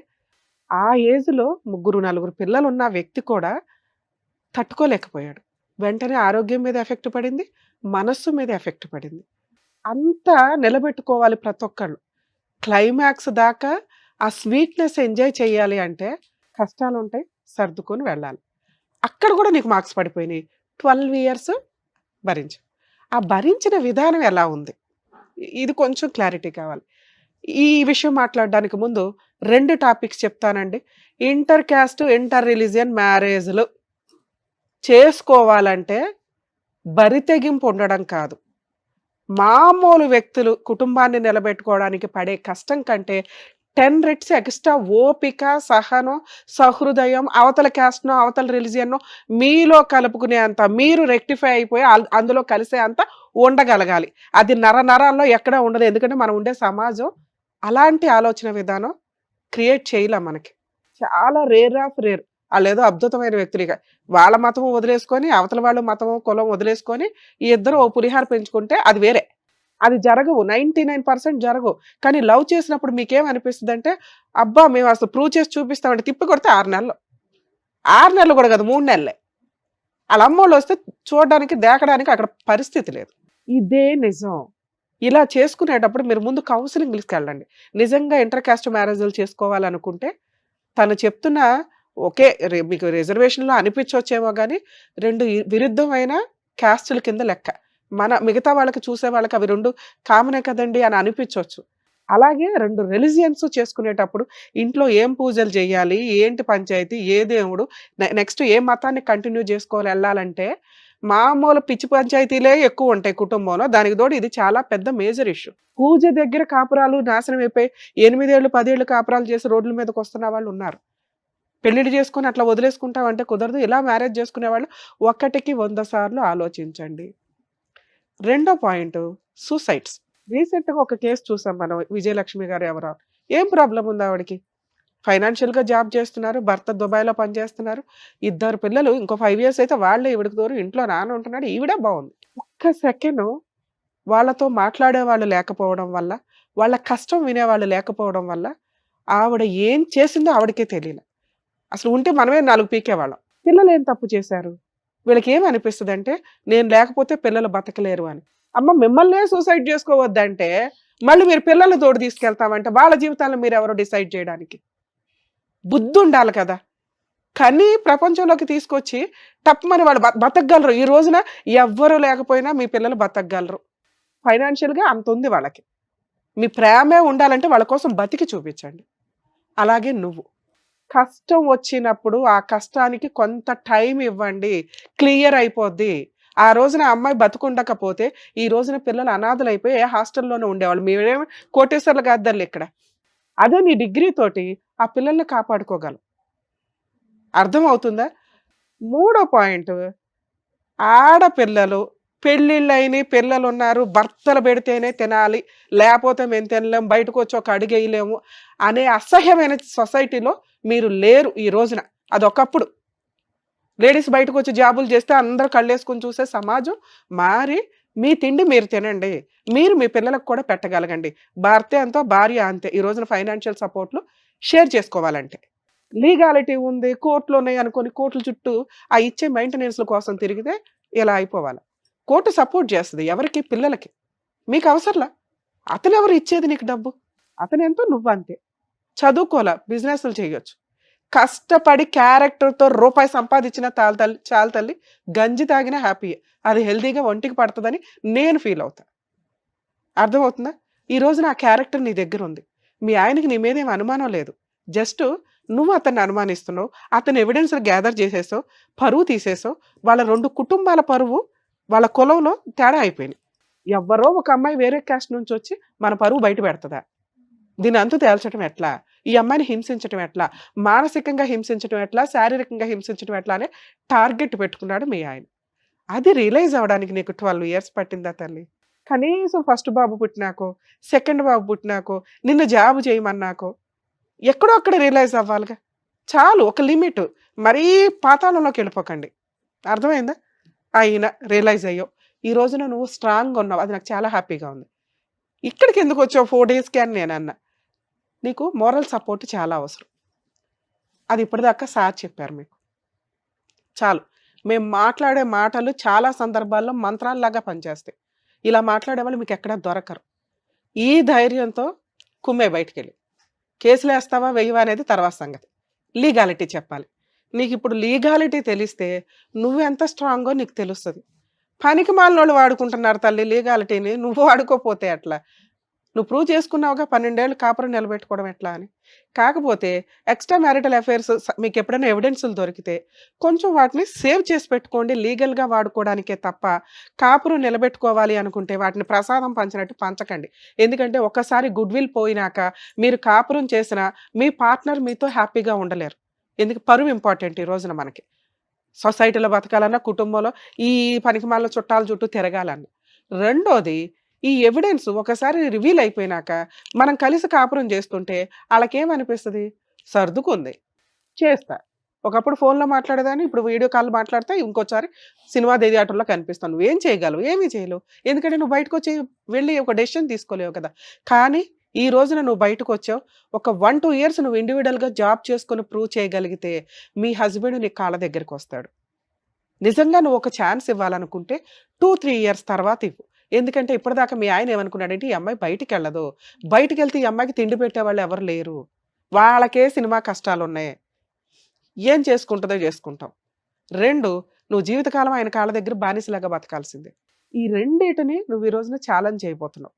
ఆ ఏజ్‌లో 3, 4 పిల్లలున్న వ్యక్తి కూడా తట్టుకోలేకపోయాడు. వెంటనే ఆరోగ్యం మీద ఎఫెక్ట్ పడింది. మనస్సు మీద ఎఫెక్ట్ పడింది. అంతా నిలబెట్టుకోవాలి ప్రతి ఒక్కళ్ళు. క్లైమాక్స్ దాకా ఆ స్వీట్‌నెస్ ఎంజాయ్ చేయాలి అంటే కష్టాలుంటాయి. సర్దుకొని వెళ్ళాలి. అక్కడ కూడా నీకు మార్క్స్ పడిపోయినాయి. 12 ఇయర్స్ భరించావు. ఆ భరించిన విధానం ఎలా ఉంది? ఇది కొంచెం క్లారిటీ కావాలి. ఈ విషయం మాట్లాడడానికి ముందు 2 టాపిక్స్ చెప్తానండి. ఇంటర్ కాస్ట్, ఇంటర్ రిలీజియన్ మ్యారేజ్‌లు చేసుకోవాలంటే బరితెగింపు ఉండడం కాదు. మామూలు వ్యక్తులు కుటుంబాన్ని నిలబెట్టుకోవడానికి పడే కష్టం కంటే 10 రెట్స్ ఎక్స్ట్రా ఓపిక, సహనం, సహృదయం, అవతల క్యాస్ట్‌నో, అవతల రిలీజియన్‌నో మీలో కలుపుకునే అంత, మీరు రెక్టిఫై అయిపోయి అందులో కలిసే అంత ఉండగలగాలి. అది నరాల్లో ఎక్కడా ఉండదు. ఎందుకంటే మనం ఉండే సమాజం అలాంటి ఆలోచన విధానం క్రియేట్ చేయలేం మనకి. చాలా రేర్ ఆఫ్ రేర్. ఆళ్ళేదో అద్భుతమైన వ్యక్తులు. ఇక వాళ్ళ మతం వదిలేసుకొని, అవతల వాళ్ళ మతం, కులం వదిలేసుకొని ఈ ఇద్దరు ఓ పులిహార పెంచుకుంటే అది వేరే. అది జరగవు. 99% జరగవు. కానీ లవ్ చేసినప్పుడు మీకేమనిపిస్తదంటే, అబ్బా! మేము అసలు ప్రూవ్ చేసి చూపిస్తామంటే తిప్పి కొడితే 6 నెలలు. 6 నెలలు కూడా కాదు, 3 నెలలే. ఆళ్ళ అమ్మోళ్ళొస్తే చూడడానికి, దేకడానికి అక్కడ పరిస్థితి లేదు. ఇదే నిజం. ఇలా చేసుకునేటప్పుడు మీరు ముందు కౌన్సిలింగ్‌లకెళ్ళండి. నిజంగా ఇంటర్ కాస్ట్ మ్యారేజ్‌లు చేసుకోవాలనుకుంటే తను చెప్తున్న ఓకే. మీకు రిజర్వేషన్‌లో అనిపించొచ్చేమో గానీ 2 విరుద్ధమైన కాస్టుల కింద లెక్క. మిగతా వాళ్ళకి చూసే వాళ్ళకి అవి 2 కామనే కదండీ అని అనిపించొచ్చు. అలాగే 2 రిలిజియన్స్ చేసుకునేటప్పుడు ఇంట్లో ఏం పూజలు చేయాలి, ఏంటి పంచాయతీ, ఏ దేవుడు, నెక్స్ట్ ఏ మతాన్ని కంటిన్యూ చేసుకోవాలి వెళ్ళాలంటే మామూలు పిచ్చి పంచాయతీలే ఎక్కువ ఉంటాయి కుటుంబంలో. దానికి తోడు ఇది చాలా పెద్ద మేజర్ ఇష్యూ. పూజ దగ్గర కాపురాలు నాశనం అయిపోయి 8 ఏళ్ళు 10 ఏళ్ళు కాపురాలు చేసి రోడ్ల మీదకి వస్తున్న వాళ్ళు ఉన్నారు. పెళ్లిళ్ళు చేసుకొని అట్లా వదిలేసుకుంటామంటే కుదరదు. ఇలా మ్యారేజ్ చేసుకునే వాళ్ళు 1కి 100 సార్లు ఆలోచించండి. రెండో పాయింట్ సూసైడ్స్. రీసెంట్‌గా ఒక కేసు చూసాం మనం. విజయలక్ష్మి గారు ఎవరో. ఏం ప్రాబ్లమ్ ఉంది ఆవిడకి? ఫైనాన్షియల్‌గా జాబ్ చేస్తున్నారు. భర్త దుబాయ్‌లో పనిచేస్తున్నారు. 2 పిల్లలు. ఇంకో 5 ఇయర్స్ అయితే వాళ్ళే ఈవిడకి తోడు. ఇంట్లో నాన్న ఉంటున్నాడు. ఈవిడే బాగుంది. ఒక్క సెకండు వాళ్ళతో మాట్లాడేవాళ్ళు లేకపోవడం వల్ల, వాళ్ళ కష్టం వినేవాళ్ళు లేకపోవడం వల్ల ఆవిడ ఏం చేసిందో ఆవిడకే తెలియలే. అసలు ఉంటే మనమే 4 పీకేవాళ్ళం. పిల్లలు ఏం తప్పు చేశారు? వీళ్ళకి ఏమి అనిపిస్తదంటే నేను లేకపోతే పిల్లలు బతకలేరు అని. అమ్మ మిమ్మల్నే సూసైడ్ చేసుకోవద్దంటే మళ్ళీ మీరు పిల్లల్ని తోడు తీసుకెళ్తామంటే వాళ్ళ జీవితాలను మీరెవరో డిసైడ్ చేయడానికి. బుద్ధి ఉండాలి కదా! కని ప్రపంచంలోకి తీసుకొచ్చి టప్‌మని వాళ్ళు బతకగలరు. ఈ రోజున ఎవ్వరు లేకపోయినా మీ పిల్లలు బతకగలరు. ఫైనాన్షియల్‌గా అంతుంది వాళ్ళకి. మీ ప్రేమే ఉండాలంటే వాళ్ళ కోసం బతికి చూపించండి. అలాగే నువ్వు. కష్టం వచ్చినప్పుడు ఆ కష్టానికి కొంత టైం ఇవ్వండి. క్లియర్ అయిపోద్ది. ఆ రోజున అమ్మాయి బతుకుండకపోతే ఈ రోజున పిల్లలు అనాథలైపోయి ఏ హాస్టల్‌లోనే ఉండేవాళ్ళు. మీరేమో కోటేశ్వర్లు కాద్దర్లు ఇక్కడ. అదే నీ డిగ్రీ తోటి ఆ పిల్లల్ని కాపాడుకోగలవు. అర్థమవుతుందా? మూడో పాయింట్ ఆడపిల్లలు పెళ్ళిళ్ళైన పిల్లలున్నారు, భర్తలు పెడితేనే తినాలి, లేకపోతే మేము తినలేము, బయటకు వచ్చి ఒక అడుగేయలేము అనే అసహ్యమైన సొసైటీలో మీరు లేరు ఈ రోజున. అదొకప్పుడు లేడీస్ బయటకు వచ్చి జాబులు చేస్తే అందరూ కళ్ళేసుకుని చూసే సమాజం మారి మీ తిండి మీరు తినండి. మీరు మీ పిల్లలకు కూడా పెట్టగలగండి. భర్త ఎంతో భార్య అంతే. ఈ రోజున ఫైనాన్షియల్ సపోర్ట్లు షేర్ చేసుకోవాలంటే లీగాలిటీ ఉంది, కోర్టులు ఉన్నాయి అనుకోని కోర్టుల చుట్టూ ఆ ఇచ్చే మెయింటెనెన్స్ల కోసం తిరిగితే ఇలా అయిపోవాలి. కోర్టు సపోర్ట్ చేస్తుంది ఎవరికి? పిల్లలకి. మీకు అవసరంలా. అతను ఎవరు ఇచ్చేది నీకు డబ్బు? అతను ఎంతో నువ్వు అంతే. చదువుకోలే, బిజినెస్లు చేయొచ్చు. కష్టపడి క్యారెక్టర్తో రూపాయి సంపాదించిన చాలు తల్లి, గంజి తాగినా హ్యాపీ. అది హెల్తీగా ఒంటికి పడుతుందని నేను ఫీల్ అవుతా. అర్థమవుతుందా? ఈ రోజు నా క్యారెక్టర్ నీ దగ్గర ఉంది. మీ ఆయనకి నీ మీద ఏం అనుమానం లేదు. జస్ట్ నువ్వు అతన్ని అనుమానిస్తున్నావు, అతను ఎవిడెన్స్ గ్యాదర్ చేసేసావు, పరువు తీసేసావు. వాళ్ళ 2 కుటుంబాల పరువు వాళ్ళ కులంలో తేడా అయిపోయినాయి. ఎవరో ఒక అమ్మాయి వేరే క్యాస్ట్ నుంచి వచ్చి మన పరువు బయట పెడుతుందా? దీని అంతు తేల్చడం ఎట్లా? ఈ అమ్మాయిని హింసించడం ఎట్లా? మానసికంగా హింసించడం ఎట్లా? శారీరకంగా హింసించడం ఎట్లా అనే టార్గెట్ పెట్టుకున్నాడు మీ ఆయన. అది రియలైజ్ అవ్వడానికి నీకు 12 ఇయర్స్ పట్టిందా తల్లి? కనీసం ఫస్ట్ బాబు పుట్టినాకో, సెకండ్ బాబు పుట్టినాకో, నిన్ను జాబ్ చేయమన్నాకో ఎక్కడో అక్కడ రియలైజ్ అవ్వాలిగా. చాలు, ఒక లిమిట్. మరీ పాతాళంలోకి వెళ్ళిపోకండి. అర్థమైందా? అయినా రియలైజ్ అయ్యో. ఈ రోజున నువ్వు స్ట్రాంగ్గా ఉన్నావు, అది నాకు చాలా హ్యాపీగా ఉంది. ఇక్కడికి ఎందుకు వచ్చావు 4 డేస్కి అని నేను అన్నా. నీకు మోరల్ సపోర్ట్ చాలా అవసరం. అది ఇప్పటిదాకా సార్ చెప్పారు మీకు. చాలు. మేము మాట్లాడే మాటలు చాలా సందర్భాల్లో మంత్రాల్లాగా పనిచేస్తాయి. ఇలా మాట్లాడే వాళ్ళు మీకు ఎక్కడా దొరకరు. ఈ ధైర్యంతో కుమ్మే బయటికెళ్ళి కేసులు వేస్తావా వెయ్యవా అనేది తర్వాత సంగతి. లీగాలిటీ చెప్పాలి. నీకు ఇప్పుడు లీగాలిటీ తెలిస్తే నువ్వెంత స్ట్రాంగో నీకు తెలుస్తుంది. పనికి మాలినోళ్ళు వాడుకుంటున్నారు తల్లి లీగాలిటీని, నువ్వు వాడుకోపోతే ఎట్లా? నువ్వు ప్రూవ్ చేసుకున్నావుగా 12 ఏళ్ళు కాపురం నిలబెట్టుకోవడం ఎట్లా అని. కాకపోతే ఎక్స్ట్రా మ్యారిటల్ అఫైర్స్ మీకు ఎప్పుడైనా ఎవిడెన్సులు దొరికితే కొంచెం వాటిని సేవ్ చేసి పెట్టుకోండి, లీగల్గా వాడుకోవడానికే తప్ప కాపురం నిలబెట్టుకోవాలి అనుకుంటే వాటిని ప్రసాదం పంచినట్టు పంచకండి. ఎందుకంటే ఒకసారి గుడ్ విల్ పోయినాక మీరు కాపురం చేసినా మీ పార్ట్నర్ మీతో హ్యాపీగా ఉండలేరు. ఎందుకు? పరువు ఇంపార్టెంట్ ఈ రోజున మనకి. సొసైటీలో బతకాలన్నా, కుటుంబంలో ఈ పనికిమాల చుట్టాల చుట్టూ తిరగాలన్నా. రెండోది, ఈ ఎవిడెన్స్ ఒకసారి రివీల్ అయిపోయినాక మనం కలిసి కాపురం చేస్తుంటే వాళ్ళకేమనిపిస్తుంది? సర్దుకుంది, చేస్తా. ఒకప్పుడు ఫోన్లో మాట్లాడేదాన్ని, ఇప్పుడు వీడియో కాల్ మాట్లాడితే ఇంకోసారి సినిమా థియేటర్లో కనిపిస్తాను. నువ్వేం చేయగలవు? ఏమీ చేయలేవు. ఎందుకంటే నువ్వు బయటకు వచ్చి వెళ్ళి ఒక డెసిషన్ తీసుకోలేవు కదా. కానీ ఈ రోజున నువ్వు బయటకు వచ్చావు, ఒక 1-2 ఇయర్స్ నువ్వు ఇండివిజువల్గా జాబ్ చేసుకొని ప్రూవ్ చేయగలిగితే మీ హస్బెండ్ నీ కాళ్ళ దగ్గరికి వస్తాడు. నిజంగా నువ్వు ఒక ఛాన్స్ ఇవ్వాలనుకుంటే 2-3 ఇయర్స్ తర్వాత ఇవ్వు. ఎందుకంటే ఇప్పటిదాకా మీ ఆయన ఏమనుకున్నాడంటే ఈ అమ్మాయి బయటికి వెళ్ళదు, బయటికి వెళ్తే ఈ అమ్మాయికి తిండి పెట్టేవాళ్ళు ఎవరు లేరు, వాళ్ళకే సినిమా కష్టాలు ఉన్నాయి, ఏం చేసుకుంటుందో చేసుకుంటాం. 2, నువ్వు జీవితకాలం ఆయన కాళ్ళ దగ్గర బానిసలాగా బతకాల్సిందే. ఈ రెండింటిని నువ్వు ఈ రోజున ఛాలెంజ్ చేయబోతున్నావు.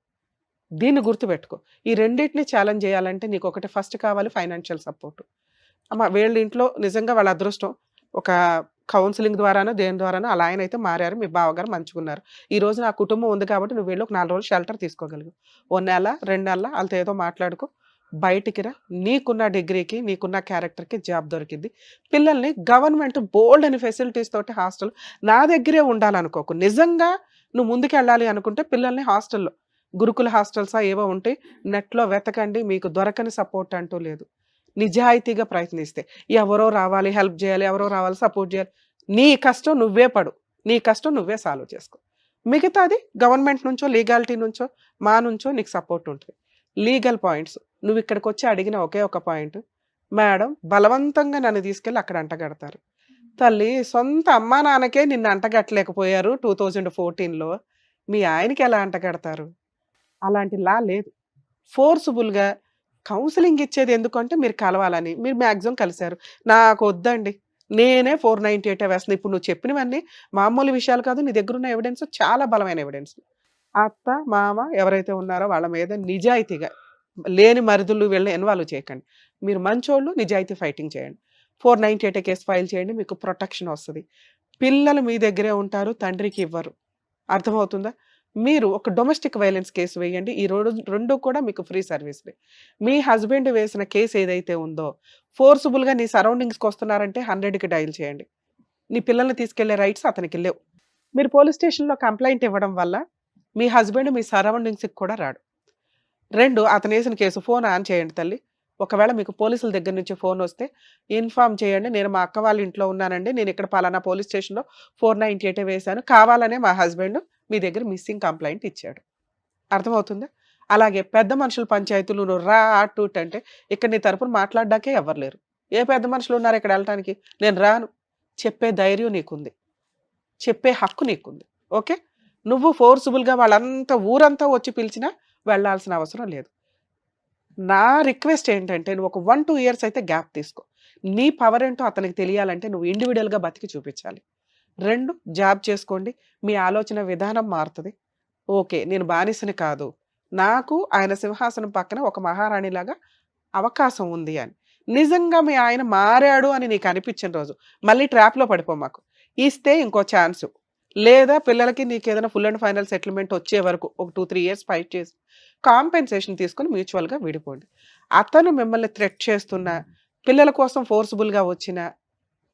దీన్ని గుర్తుపెట్టుకో. ఈ రెండింటిని ఛాలెంజ్ చేయాలంటే నీకు ఒకటి ఫస్ట్ కావాలి, ఫైనాన్షియల్ సపోర్ట్. అమ్మ వీళ్ళ ఇంట్లో నిజంగా వాళ్ళ అదృష్టం, ఒక కౌన్సిలింగ్ ద్వారానో దేని ద్వారానో అలా ఆయన అయితే మారారు, మీ బావగారు మంచుకున్నారు. ఈ రోజు నా కుటుంబం ఉంది కాబట్టి నువ్వు వెళ్ళి ఒక 4 రోజులు షెల్టర్ తీసుకోగలిగు. 1 నెల 2 నెలల వాళ్ళతో ఏదో మాట్లాడుకో, బయటికి రా. నీకున్న డిగ్రీకి నీకున్న క్యారెక్టర్కి జాబ్ దొరికింది. పిల్లల్ని గవర్నమెంట్ బోల్డ్ అని ఫెసిలిటీస్ తోటి హాస్టల్ నా దగ్గరే ఉండాలనుకోకు. నిజంగా నువ్వు ముందుకు వెళ్ళాలి అనుకుంటే పిల్లల్ని హాస్టల్లో, గురుకుల హాస్టల్సా ఏవో ఉంటాయి, నెట్లో వెతకండి. మీకు దొరకని సపోర్ట్ అంటూ లేదు. నిజాయితీగా ప్రయత్నిస్తే ఎవరో రావాలి హెల్ప్ చేయాలి, ఎవరో రావాలి సపోర్ట్ చేయాలి, నీ కష్టం నువ్వే పడు, నీ కష్టం నువ్వే సాల్వ్ చేసుకో. మిగతాది గవర్నమెంట్ నుంచో లీగాలిటీ నుంచో మా నుంచో నీకు సపోర్ట్ ఉంటుంది. లీగల్ పాయింట్స్ నువ్వు ఇక్కడికి వచ్చి అడిగిన ఒకే ఒక పాయింట్, మేడం బలవంతంగా నన్ను తీసుకెళ్ళి అక్కడ అంటగడతారు. తల్లి, సొంత అమ్మా నాన్నకే నిన్ను అంటగట్టలేకపోయారు 2014లో, మీ ఆయనకి ఎలా అంటగడతారు? అలాంటి లా లేదు. ఫోర్సుబుల్గా కౌన్సిలింగ్ ఇచ్చేది ఎందుకంటే మీరు కలవాలని. మీరు మ్యాక్సిమం కలిశారు. నాకు వద్దండి, నేనే 498 వేస్తుంది. ఇప్పుడు నువ్వు చెప్పినవన్నీ మామూలు విషయాలు కాదు, నీ దగ్గర ఉన్న ఎవిడెన్స్ చాలా బలమైన ఎవిడెన్స్. అత్త మామ ఎవరైతే ఉన్నారో వాళ్ళ మీద నిజాయితీగా, లేని మరుదులు వీళ్ళని ఇన్వాల్వ్ చేయకండి. మీరు మంచోళ్ళు, నిజాయితీ ఫైటింగ్ చేయండి. 498 కేసు ఫైల్ చేయండి, మీకు ప్రొటెక్షన్ వస్తుంది. పిల్లలు మీ దగ్గరే ఉంటారు, తండ్రికి ఇవ్వరు. అర్థమవుతుందా? మీరు ఒక డొమెస్టిక్ వైలెన్స్ కేసు వేయండి. ఈ రెండు కూడా మీకు ఫ్రీ సర్వీస్లే. మీ హస్బెండ్ వేసిన కేసు ఏదైతే ఉందో, ఫోర్సుబుల్గా నీ సరౌండింగ్స్కి వస్తున్నారంటే 100కి డయల్ చేయండి. నీ పిల్లల్ని తీసుకెళ్లే రైట్స్ అతనికి లేవు. మీరు పోలీస్ స్టేషన్లో కంప్లైంట్ ఇవ్వడం వల్ల మీ హస్బెండ్ మీ సరౌండింగ్స్కి కూడా రాడు. 2, అతను వేసిన కేసు ఫోన్ ఆన్ చేయండి తల్లి. ఒకవేళ మీకు పోలీసుల దగ్గర నుంచి ఫోన్ వస్తే ఇన్ఫామ్ చేయండి, నేను మా అక్క వాళ్ళ ఇంట్లో ఉన్నానండి, నేను ఇక్కడ పలానా పోలీస్ స్టేషన్లో 498 వేశాను, కావాలనే మా హస్బెండ్ మీ దగ్గర మిస్సింగ్ కంప్లైంట్ ఇచ్చాడు. అర్థమవుతుందా? అలాగే పెద్ద మనుషుల పంచాయతీలు నువ్వు రా అటు అంటే ఇక్కడ నీ తరపున మాట్లాడడాకే ఎవరు లేరు. ఏ పెద్ద మనుషులు ఉన్నారు ఇక్కడ వెళ్ళటానికి? నేను రాను చెప్పే ధైర్యం నీకుంది, చెప్పే హక్కు నీకుంది. ఓకే, నువ్వు ఫోర్సుబుల్గా వాళ్ళంతా ఊరంతా వచ్చి పిలిచినా వెళ్ళాల్సిన అవసరం లేదు. నా రిక్వెస్ట్ ఏంటంటే నువ్వు ఒక 1-2 ఇయర్స్ అయితే గ్యాప్ తీసుకో. నీ పవర్ ఏంటో అతనికి తెలియాలంటే నువ్వు ఇండివిడువల్గా బతికి చూపించాలి. 2, జాబ్ చేసుకోండి, మీ ఆలోచన విధానం మారుతుంది. ఓకే, నేను బానిసని కాదు, నాకు ఆయన సింహాసనం పక్కన ఒక మహారాణిలాగా అవకాశం ఉంది అని. నిజంగా మీ ఆయన మారాడు అని నీకు అనిపించిన రోజు మళ్ళీ ట్రాప్లో పడిపో మాకు. ఇస్తే ఇంకో ఛాన్సు, లేదా పిల్లలకి నీకు ఏదైనా ఫుల్ అండ్ ఫైనల్ సెటిల్మెంట్ వచ్చే వరకు ఒక 2-3 ఇయర్స్ ఫైట్ చేసి కాంపెన్సేషన్ తీసుకుని మ్యూచువల్గా విడిపోండి. అతను మిమ్మల్ని థ్రెట్ చేస్తున్నా, పిల్లల కోసం ఫోర్స్బుల్గా వచ్చినా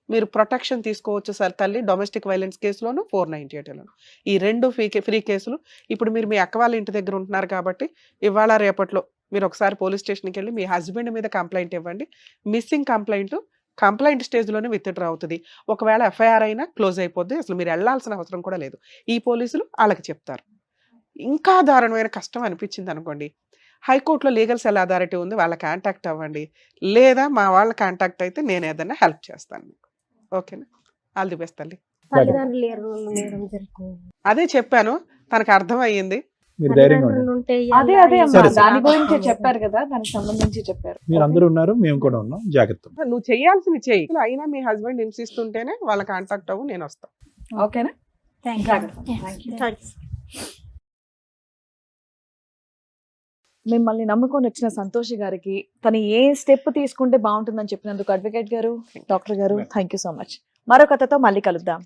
మీరు ప్రొటెక్షన్ తీసుకోవచ్చు సార్. తల్లి డొమెస్టిక్ వైలెన్స్ కేసులోను 498లోను ఈ 2 ఫ్రీ కేసులు. ఇప్పుడు మీరు మీ అక్క వాళ్ళ ఇంటి దగ్గర ఉంటున్నారు కాబట్టి ఇవాళ రేపట్లో మీరు ఒకసారి పోలీస్ స్టేషన్కి వెళ్ళి మీ హస్బెండ్ మీద కంప్లైంట్ ఇవ్వండి. మిస్సింగ్ కంప్లైంట్ స్టేజ్లోనే విత్డ్రా అవుతుంది. ఒకవేళ ఎఫ్ఐఆర్ అయినా క్లోజ్ అయిపోద్ది, అసలు మీరు వెళ్ళాల్సిన అవసరం కూడా లేదు. ఈ పోలీసులు వాళ్ళకి చెప్తారు. ఇంకా దారుణమైన కష్టం అనిపించింది అనుకోండి, హైకోర్టులో లీగల్ సెల్ అథారిటీ ఉంది, వాళ్ళ కాంటాక్ట్ అవ్వండి, లేదా మా వాళ్ళ కాంటాక్ట్ అయితే నేను ఏదైనా హెల్ప్ చేస్తాను మీకు. ఓకేనా? ఆల్ ది బెస్ట్ తల్లి. తల్లిదండ్రులు లేరు మేడం జరుగుతుంది. అదే చెప్పాను, తనకు అర్థమయ్యింది. మీరు ధైర్యంగా ఉండండి. ఉంటే అదే అమ్మా, సరే, సరే. దాని గురించి చెప్పారు కదా, దానికి సంబంధించి చెప్పారు. మీరు అందరూ ఉన్నారు, మేము కూడా ఉన్నాం, జాగ్రత్త. నువ్వు చేయాల్సింది చెయ్యి. అయినా మీ హస్బెండ్ హింసిస్తుంటేనే వాళ్ళ కాంటాక్ట్ అవ్వు, నేను వస్తాను. ఓకేనా? Thank you. మిమ్మల్ని నమ్ముకొని వచ్చిన సంతోషి గారికి తను ఏ స్టెప్ తీసుకుంటే బాగుంటుందని చెప్పినందుకు అడ్వకేట్ గారు, డాక్టర్ గారు, థ్యాంక్ యూ సో మచ్. మరో కథతో మళ్ళీ కలుద్దాం.